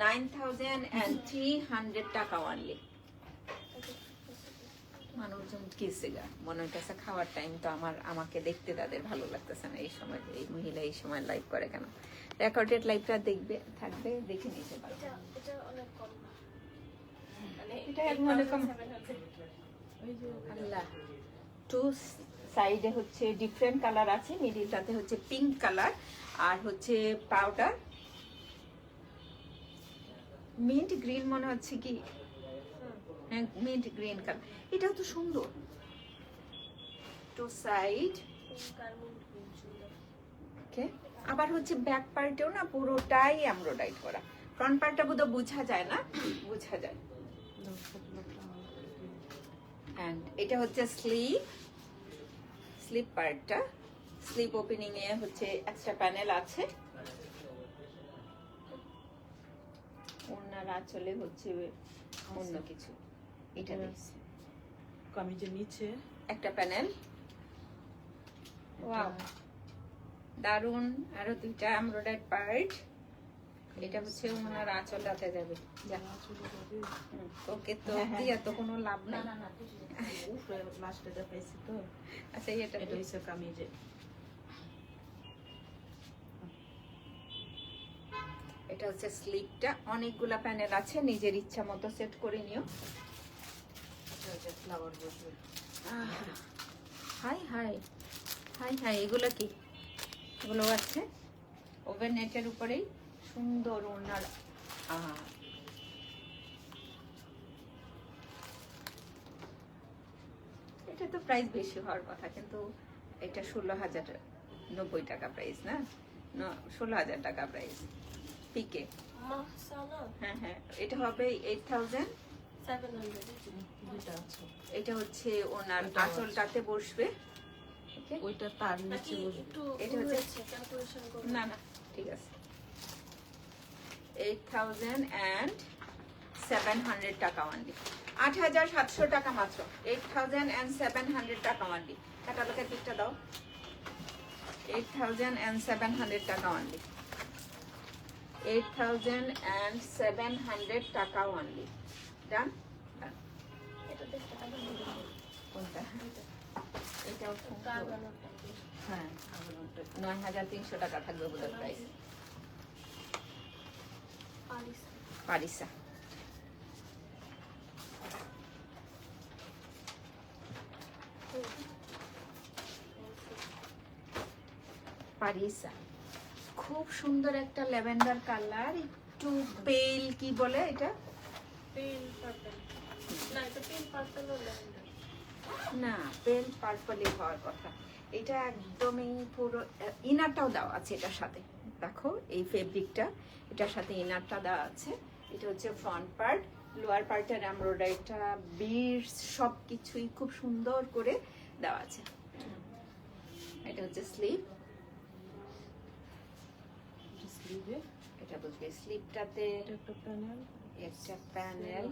9300 টাকা অনলি। মানুষজন কিসে গা মনে হইতেছে খাওয়ার টাইম তো আমাকে দেখতে তাদের ভালো লাগতেছে না এই সময়, এই মহিলা এই সময় লাইভ করে কেন? রেকর্ডেড লাইভটা দেখবে থাকবে, দেখে নিতে পারবে। এটা অনেক কম, মানে এটা মনে কম। 700 ওই যে আল্লাহ, টু সাইডে হচ্ছে ডিফারেন্ট কালার আছে, মিডিলটাতে হচ্ছে পিঙ্ক কালার আর হচ্ছে পাউডার মিন্ট গ্রিন মনে হচ্ছে কি, হ্যাঁ মিন্ট গ্রিন কালার। এটাও তো সুন্দর, টু সাইড সুন্দর। ওকে। আবার হচ্ছে ব্যাক পার্টেও না পুরোটাই এমব্রয়ডারি করা, ফ্রন্ট পার্টটা বোধহয় বোঝা যায় না, বোঝা যায়। এন্ড এটা হচ্ছে স্লিপ পার্টটা, স্লিপ ওপেনিং এ হচ্ছে এক্সট্রা প্যানেল আছে। ওনার আঁচলে হচ্ছে অন্য কিছু, এটা দেখছি কামিজের নিচে একটা প্যানেল। ওয়াও, দারুন। আরো দুইটা এমব্রয়ডারি পার্ট। এটা হচ্ছে ওনার আঁচলটাতে যাবে। যা, ওকে তো দিয়া তো কোনো লাভ না নাই। না না, উপরে লাস্টে দেখাইছি তো। আচ্ছা এটা এটা হচ্ছে কামিজে। এটা হচ্ছে স্লিপটা, অনেকগুলা প্যানেল আছে, নিজের ইচ্ছা মতো সেট করে নিও। ফ্লাওয়ার বসবে। হাই হাই হাই হাই, এগুলো কি? এগুলো আছে ওভেন নেটের উপরেই সুন্দর ওনার। এটা তো প্রাইস বেশি হওয়ার কথা, কিন্তু এটা 16,090 টাকা প্রাইস, না 16,000 টাকা প্রাইস পিকে। মাসালা হ্যাঁ হ্যাঁ, এটা হবে 8,000। 700। দুইটা আছে। এটা হচ্ছে ওনার এটা আঁচলটাতে বসবে। Okay? ওইটা তার নিচে নাকি বসবে। একটু এটা ভুল হচ্ছে- হয়েছে, ক্যালকুলেশন করুন। না না ঠিক আছে, 8,700 টাকা অনলি, 8,700 টাকা মাত্র, 8,700 টাকা অনলি। ক্যাটালগের দিকটা দাও, 8,700 টাকা অনলি, 8,700 টাকা অনলি। ডান। এটা দেখতে পাবেন কোনটা? এটাও কারবানোটা হ্যাঁ, আবার ওটা 9,300 টাকা থাকবে বোধহয় প্রাইস। পারিস। পারিসা, পারিসা খুব সুন্দর একটা ল্যাভেন্ডার কালার, একটু পেল কি বলে এটা, পেল পার্পল। না, এটা পেল পার্পল ও ল্যাভেন্ডার। না পেল পার্পলই হওয়ার কথা। এটা একদমই পুরো ইনারটাও দেওয়া আছে এটার সাথে, দেখো এই ফেব্রিকটা এটার সাথে ইনারটা দেওয়া আছে। এটা হচ্ছে ফ্রন্ট পার্ট, লোয়ার পার্টের এমব্রয়ডারিটা বিটস সব কিছুই খুব সুন্দর করে দেওয়া আছে। এটা হচ্ছে স্লিভ, স্লিভে এটা বুঝবে স্লিভটাতে এটা একটা প্যানেল। একটা প্যানেল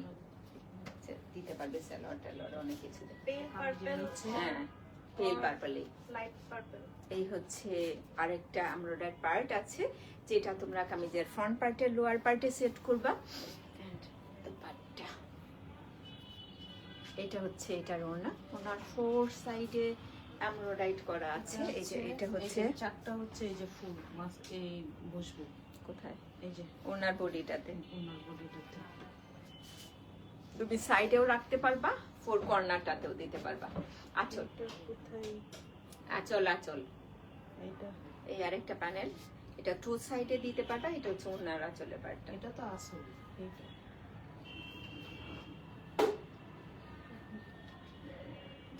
দিতে পারবে, সালোয়ার টালোয়ার অনেক কিছু দেবে। পেল পার্পল, হ্যাঁ পেল পার্পলই। Light purple. এই হচ্ছে আরেকটা এমব্রয়ডারি পার্ট আছে, যেটা তোমরা কামিজের ফ্রন্ট পার্টের লোয়ার পার্টে সেট করবা। And দুপাট্টা, এটা হচ্ছে এটার ওড়না, ওনার ফোর সাইডে এমব্রয়ডারি করা আছে। এই যে এটা হচ্ছে এই যে চারটা হচ্ছে এই যে ফুল মাছ এই বসবে কোথায়, এই যে ওনার বডিটাতে। ওনার বডিটাতে। তুমি সাইডেও রাখতে পারবা, ফোর কর্নারটাতেও দিতে পারবা। আঁচল, এটা কোথায়? আঁচল আঁচল এটা এই আরেকটা প্যানেল, এটা টু সাইডে দিতে পারবা। এটা হচ্ছে ওনার আঁচলের পার্টটা। এটা তো আছে এইটা।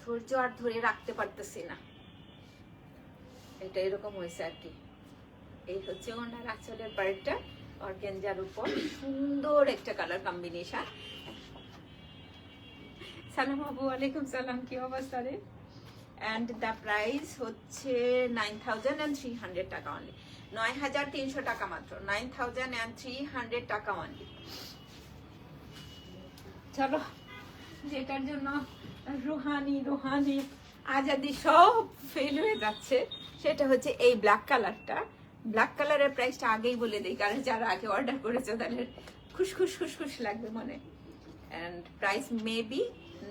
ধৈর্য আর ধরে রাখতে পারতেছি না, এটা এরকম হয়েছে আর কি। এই হচ্ছে ওনার আঁচলের পার্টটা, অর্গানজার উপর সুন্দর একটা কালার কম্বিনেশন। সালাম আবু, ওয়ালাইকুম সালাম, কি অবস্থা রে? অ্যান্ড দ্য প্রাইস হচ্ছে 9,300 টাকা অনলি, 9,300 টাকা মাত্র, 9,300 টাকা অনলি। চলো, যেটার জন্য রুহানি আজাদি সব ফেল হয়ে যাচ্ছে সেটা হচ্ছে এই ব্ল্যাক কালারটা। ব্ল্যাক কালারের প্রাইসটা আগেই বলে দিই, কারণ যারা আগে অর্ডার করেছে তাদের খুশ লাগবে মনে। অ্যান্ড প্রাইস মে বি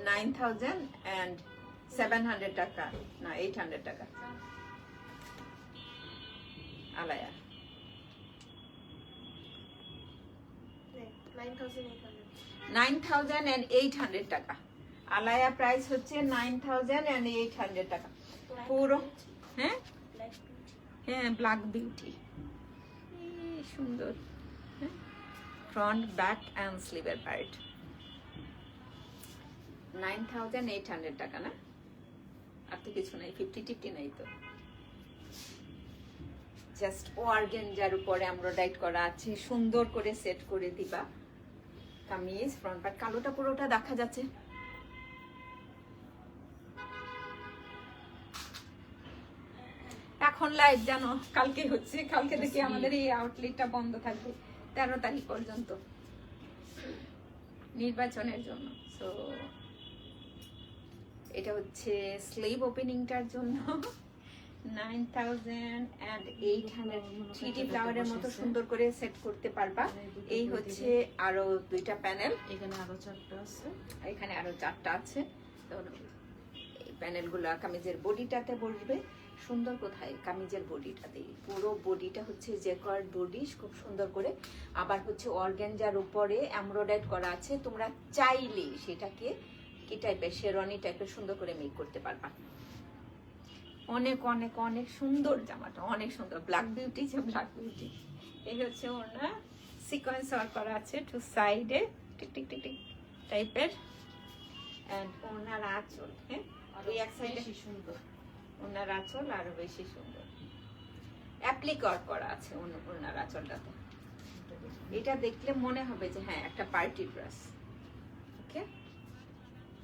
9,700 টাকা, না 800 টাকা। আলায়া 9,800 টাকা। আলায়া প্রাইস হচ্ছে 9,800 টাকা পুরো। হ্যাঁ হ্যাঁ, ব্ল্যাক বিউটি সুন্দর, ফ্রন্ট ব্যাক অ্যান্ড স্লিভের পার্ট। 9,800 টাকা না, আর তো কিছু নাই, 50-50 নাই তো। জাস্ট অর্গানজার উপরে এমব্রয়ডারি করা আছে, সুন্দর করে সেট করে দিবা। কামিজ ফ্রন্ট পার্ট, কালোটা পুরোটা দেখা যাচ্ছে। এখন লাইভ জানো, কালকে হচ্ছে, কালকে থেকে আমাদের এই আউটলেটটা বন্ধ থাকবে 13 তারিখ পর্যন্ত নির্বাচনের জন্য। সো এটা হচ্ছে স্লিভ ওপেনিংটার জন্য 9,800 3D ফ্লাওয়ারের মতো সুন্দর করে সেট করতে পারবা। এই হচ্ছে আরো 2টা প্যানেল, এখানে আরো 4টা আছে, এখানে আরো 4টা আছে। তো এই প্যানেলগুলো কামিজের বডিটাতে বসবে সুন্দর। কোথায় কামিজের বডিটা দিই, পুরো বডিটা হচ্ছে জেকার্ড বডি, খুব সুন্দর করে। আবার হচ্ছে অর্গানজার উপরে এমব্রয়ডারি করা আছে। তোমরা চাইলে সেটাকে কি টাইপের, শেরওয়ানি টাইপের সুন্দর করে মেক করতে পারবা। অনেক অনেক অনেক সুন্দর জামাটা, অনেক সুন্দর। ব্ল্যাক বিউটি, যে ব্ল্যাক বিউটি। এই হচ্ছে ওড়না, সিকোয়েন্স ওয়ার্ক করা আছে টু সাইডে, টিক টিক টিক টিক টাইপের। এন্ড ওড়নার আঁচল, হ্যাঁ ওই এক সাইডে সুন্দর, ওনার আঁচল আরো বেশি সুন্দর। অ্যাপ্লিক ওয়ার্ক করা আছে ওনার আঁচলটাতে। এটা দেখলে মনে হবে যে হ্যাঁ একটা পার্টি ড্রেস। ওকে,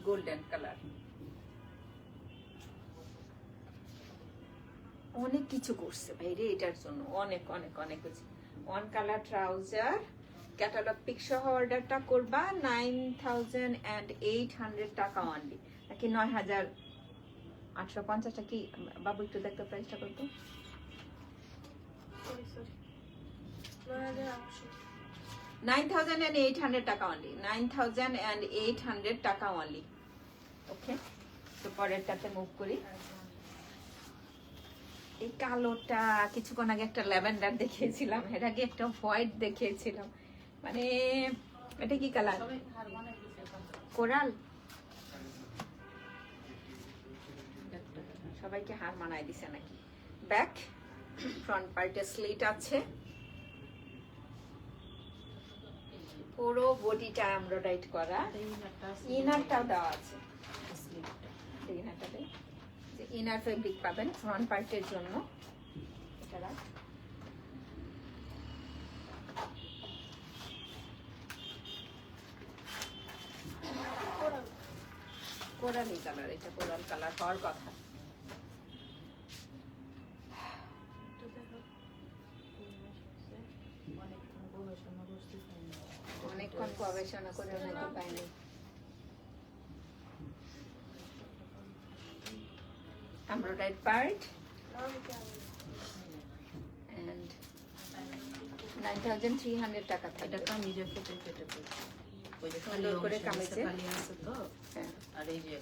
গোল্ডেন কালার। অনেক কিছু করছে ভাইরে এটার জন্য, অনেক অনেক অনেক কিছু। One colour trouser, catalogue pick সহ অর্ডারটা করবা 9,800 টাকা অনলি, নাকি 9,850 কি? বাবু একটু দেখতে প্রাইসটা করতো। 9,800 টাকা অনলি, 9,800 টাকা অনলি। ওকে, তো পরেরটাতে মুভ করি। এই কালোটা কিছুক্ষণ আগে একটা ল্যাভেন্ডার দেখিয়েছিলাম, এর আগে একটা হোয়াইট দেখিয়েছিলাম। মানে এটা কি কালার? কোরাল। সবাইকে হার মানায় দিছে নাকি? ব্যাক ফ্রন্ট পার্টে স্লিট আছে, পুরো বডিটা এমব্রয়ডারি করা। ইনারটাও দেওয়া আছে, ইনারটাতে যে ইনার ফেব্রিক পাবেন ফ্রন্ট পার্টের জন্য। এটা কোরালি কালার, এটা কোরাল কালার হওয়ার কথা। অনেকক্ষণ গবেষণা করে নাকি পাইনি। এমব্রয়ডারি পার্ট and 9,300 টাকা থাকবে। এটা কামিজে কেটে কেটে পড়ছে, ওই যে সুন্দর করে কামিজে খালি আছে তো। হ্যাঁ, আর এই যে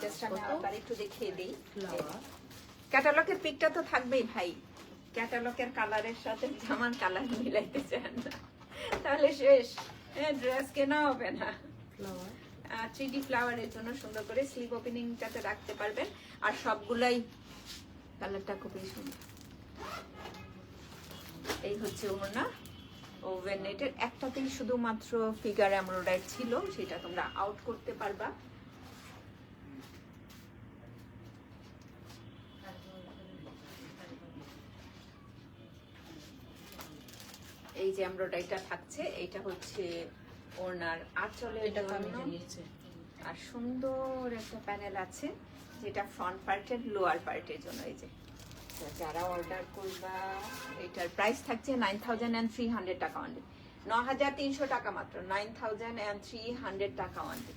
জাস্ট আমি আবার একটু দেখিয়ে দিই। ফ্লাওয়ার, ক্যাটালগের পিকটা তো থাকবেই ভাই, ক্যাটালগের কালারের সাথে জামার কালার মিলাইতে চান না তাহলে শেষ, ড্রেস কেনা হবে না। ফ্লাওয়ার 3D ফ্লাওয়ারের জন্য সুন্দর করে স্লিভ ওপেনিংটাতে রাখতে পারবেন। আর সবগুলাই কালারটা খুবই সুন্দর। এই হচ্ছে ওড়না ওভেন নেটের, একটাতেই শুধুমাত্র ফিগার এমব্রয়ডারি ছিল, সেটা তোমরা আউট করতে পারবা। এই যে এমব্রয়ডারিটা থাকছে, এটা হচ্ছে ওড়নার আঁচলের এটা জন্য। কামিজে নিচে আর সুন্দর একটা প্যানেল আছে যেটা ফ্রন্ট পার্টের লোয়ার পার্টের জন্য। এই যে তো যারা অর্ডার করবা, এটার প্রাইস থাকছে 9300 টাকা অনলি, 9300 টাকা মাত্র, 9300 টাকা অনলি।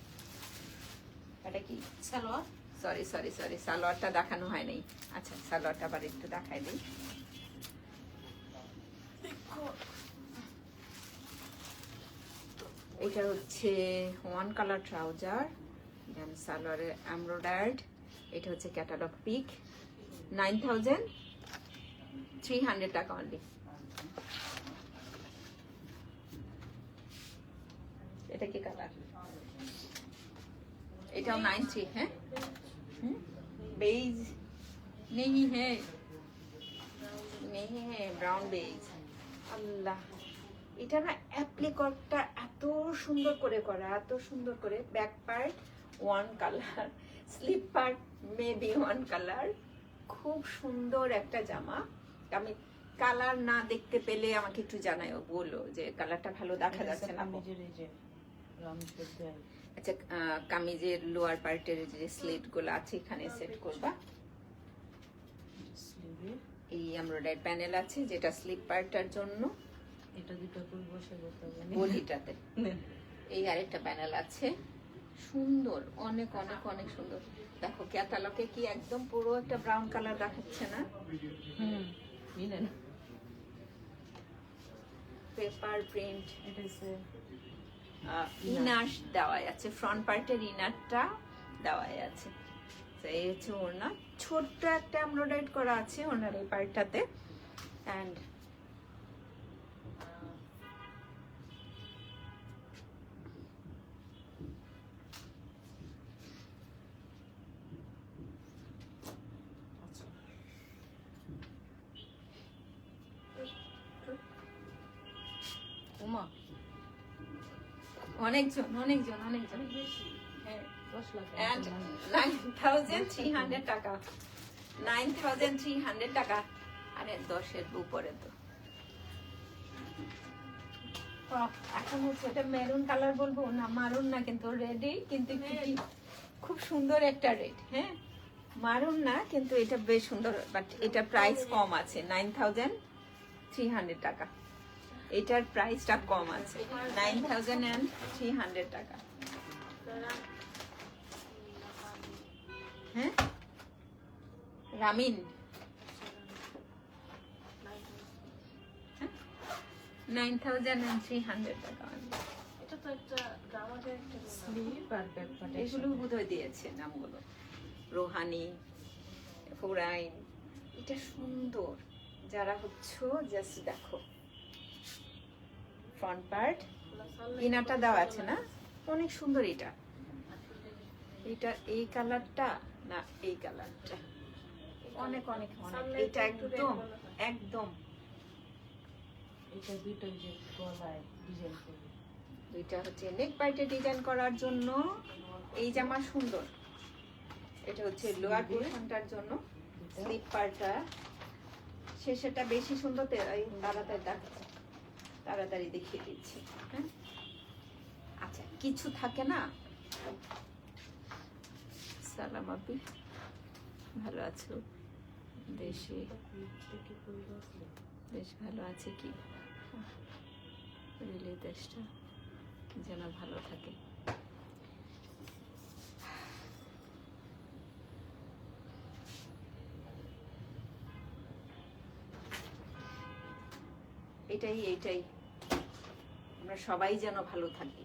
এটা কি সালোয়ার? সরি সরি সরি, সালোয়ারটা দেখানো হয় নাই। আচ্ছা সালোয়ারটা আবার একটু দেখাই দিই। এটা হচ্ছে ওয়ান কালার ট্রাউজার, দেন সালোয়ারের এমব্রয়ডার্ড। এটা হচ্ছে ক্যাটালগ পিক, 9300 টাকা অনলি। এটা কি কালার? এটাও 93। হ্যাঁ बेज नहीं है, नहीं है ব্রাউন বেজ। আল্লাহ, এটা না অ্যাপ্লিকটটা এত সুন্দর করে করা, এত সুন্দর করে। Back part one colour, slip part maybe one colour. খুব সুন্দর একটা জামা। আমি কালার না দেখতে পেলে আমাকে একটু জানাও, বলো যে কালারটা ভালো দেখা যাচ্ছে না। আচ্ছা, কামিজের লোয়ার পার্টের যে স্লিট গুলো আছে এখানে সেট করবা। এই এমব্রয়ডারি প্যানেল আছে যেটা স্লিপ পার্টটার জন্য, এটা দুটো ফুল বসে যেতে হবে বডিটাতে। এই আরেকটা প্যানেল আছে, সুন্দর, অনেক অনেক অনেক সুন্দর। দেখো ক্যাটালগে কি একদম পুরো একটা ব্রাউন কালার দেখাচ্ছে না? মিলেন পেপার প্রিন্ট। এটা হচ্ছে ইনার দেওয়া আছে, ফ্রন্ট পার্টের ইনারটা দেওয়া আছে। তো এই হচ্ছে ওড়না, ছোট্ট একটা এমব্রয়ডারি করা আছে ওনার এই পার্টটাতে। অ্যান্ড উমা অনেকজন অনেকজন অনেকজন। হ্যাঁ 10 লাখ and 9300 টাকা, 9300 টাকা। আরে 10-এর উপরে তো। এখন হচ্ছে এটা মেরুন কালার বলবো না, মারুন না, কিন্তু রেডই, কিন্তু একটু কি খুব সুন্দর একটা রেড। হ্যাঁ মারুন না, কিন্তু এটা বেশ সুন্দর, বাট এটা প্রাইস কম আছে, 9300 টাকা। এটার প্রাইসটা কম আছে, 9300 টাকা। হ্যাঁ রামিন 9300 টাকা। এটা তো একটা আমাদের একটা স্লিপ আর ব্যাক পার্ট এগুলো বোধহয় দিয়েছে নামগুলো, রোহানি, ফুরাইন। এটা সুন্দর, যারা হচ্ছে জাস্ট দেখো ফ্রন্ট পার্ট, ইনারটা দেওয়া আছে না, অনেক সুন্দর। এটা এটা এই কালারটা না, এই কালারটা অনেক অনেক অনেক। এটা একদম একদম এটা দুটো যে গলায় ডিজাইন করবে, দুইটা হচ্ছে নেক পার্টে ডিজাইন করার জন্য এই জামা সুন্দর। এটা হচ্ছে লোয়ার পোর্শনটার জন্য, স্লিপ পার্টটা শেষেটা বেশি সুন্দর। এই তাড়াতাড়ি দেখাচ্ছি, তাড়াতাড়ি দেখিয়ে দিচ্ছি। হ্যাঁ আচ্ছা, কিছু থাকে না। সালাম আপি, ভালো আছো? দেশে বেশ ভালো আছে কি, রিলে দেশটা যেন ভালো থাকে। এটাই এটাই, আমরা সবাই যেন ভালো থাকি,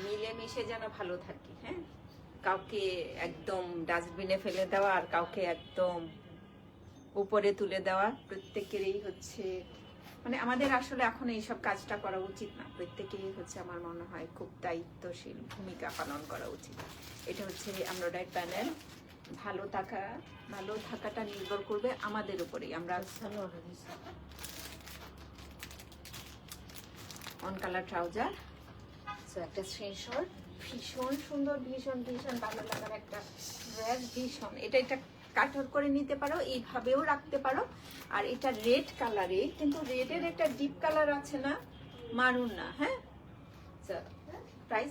মিলেমিশে যেন ভালো থাকি। হ্যাঁ কাউকে একদম ডাস্টবিনে ফেলে দেওয়া আর কাউকে একদম উপরে তুলে দেওয়া, প্রত্যেকেরই হচ্ছে মানে আমাদের আসলে এখন এইসব কাজটা করা উচিত না। প্রত্যেকেই হচ্ছে আমার মনে হয় খুব দায়িত্বশীল ভূমিকা পালন করা উচিত। এটা হচ্ছে এমব্রয়ডারি প্যানেল। ভালো থাকাটা নির্ভর করবে আমাদের উপরেই। আমরা অন কালার ট্রাউজার, সো একটা স্ক্রিনশট। ভীষণ সুন্দর, ভীষণ ভীষণ ভালো লাগার একটা ড্রেস, ভীষণ। এটা কাটর করে নিতে পারো, এইভাবেও রাখতে পারো। আর এটা রেড কালারে, কিন্তু রেডের একটা ডিপ কালার আছে না, মারুন না। হ্যাঁ প্রাইস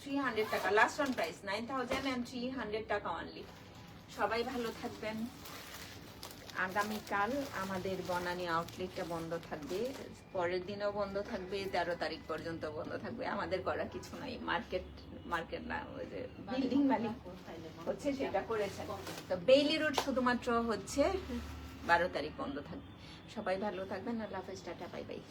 300 টাকা লাস্ট অন প্রাইস 9300 টাকা অনলি। সবাই ভালো থাকবেন। আগামীকাল আমাদের বনানী আউটলেটটা বন্ধ থাকবে, পরের দিনও বন্ধ থাকবে, 13 তারিখ পর্যন্ত বন্ধ থাকবে। আমাদের করা কিছু নাই, মার্কেট না, ওই যে বিল্ডিং মালিক হচ্ছে সেটা করেছেন। তো বেইলি রোড শুধুমাত্র হচ্ছে 12 তারিখ বন্ধ থাকবে। সবাই ভালো থাকবেন। আল্লাহ হাফেজ, টাটা, বাই বাই।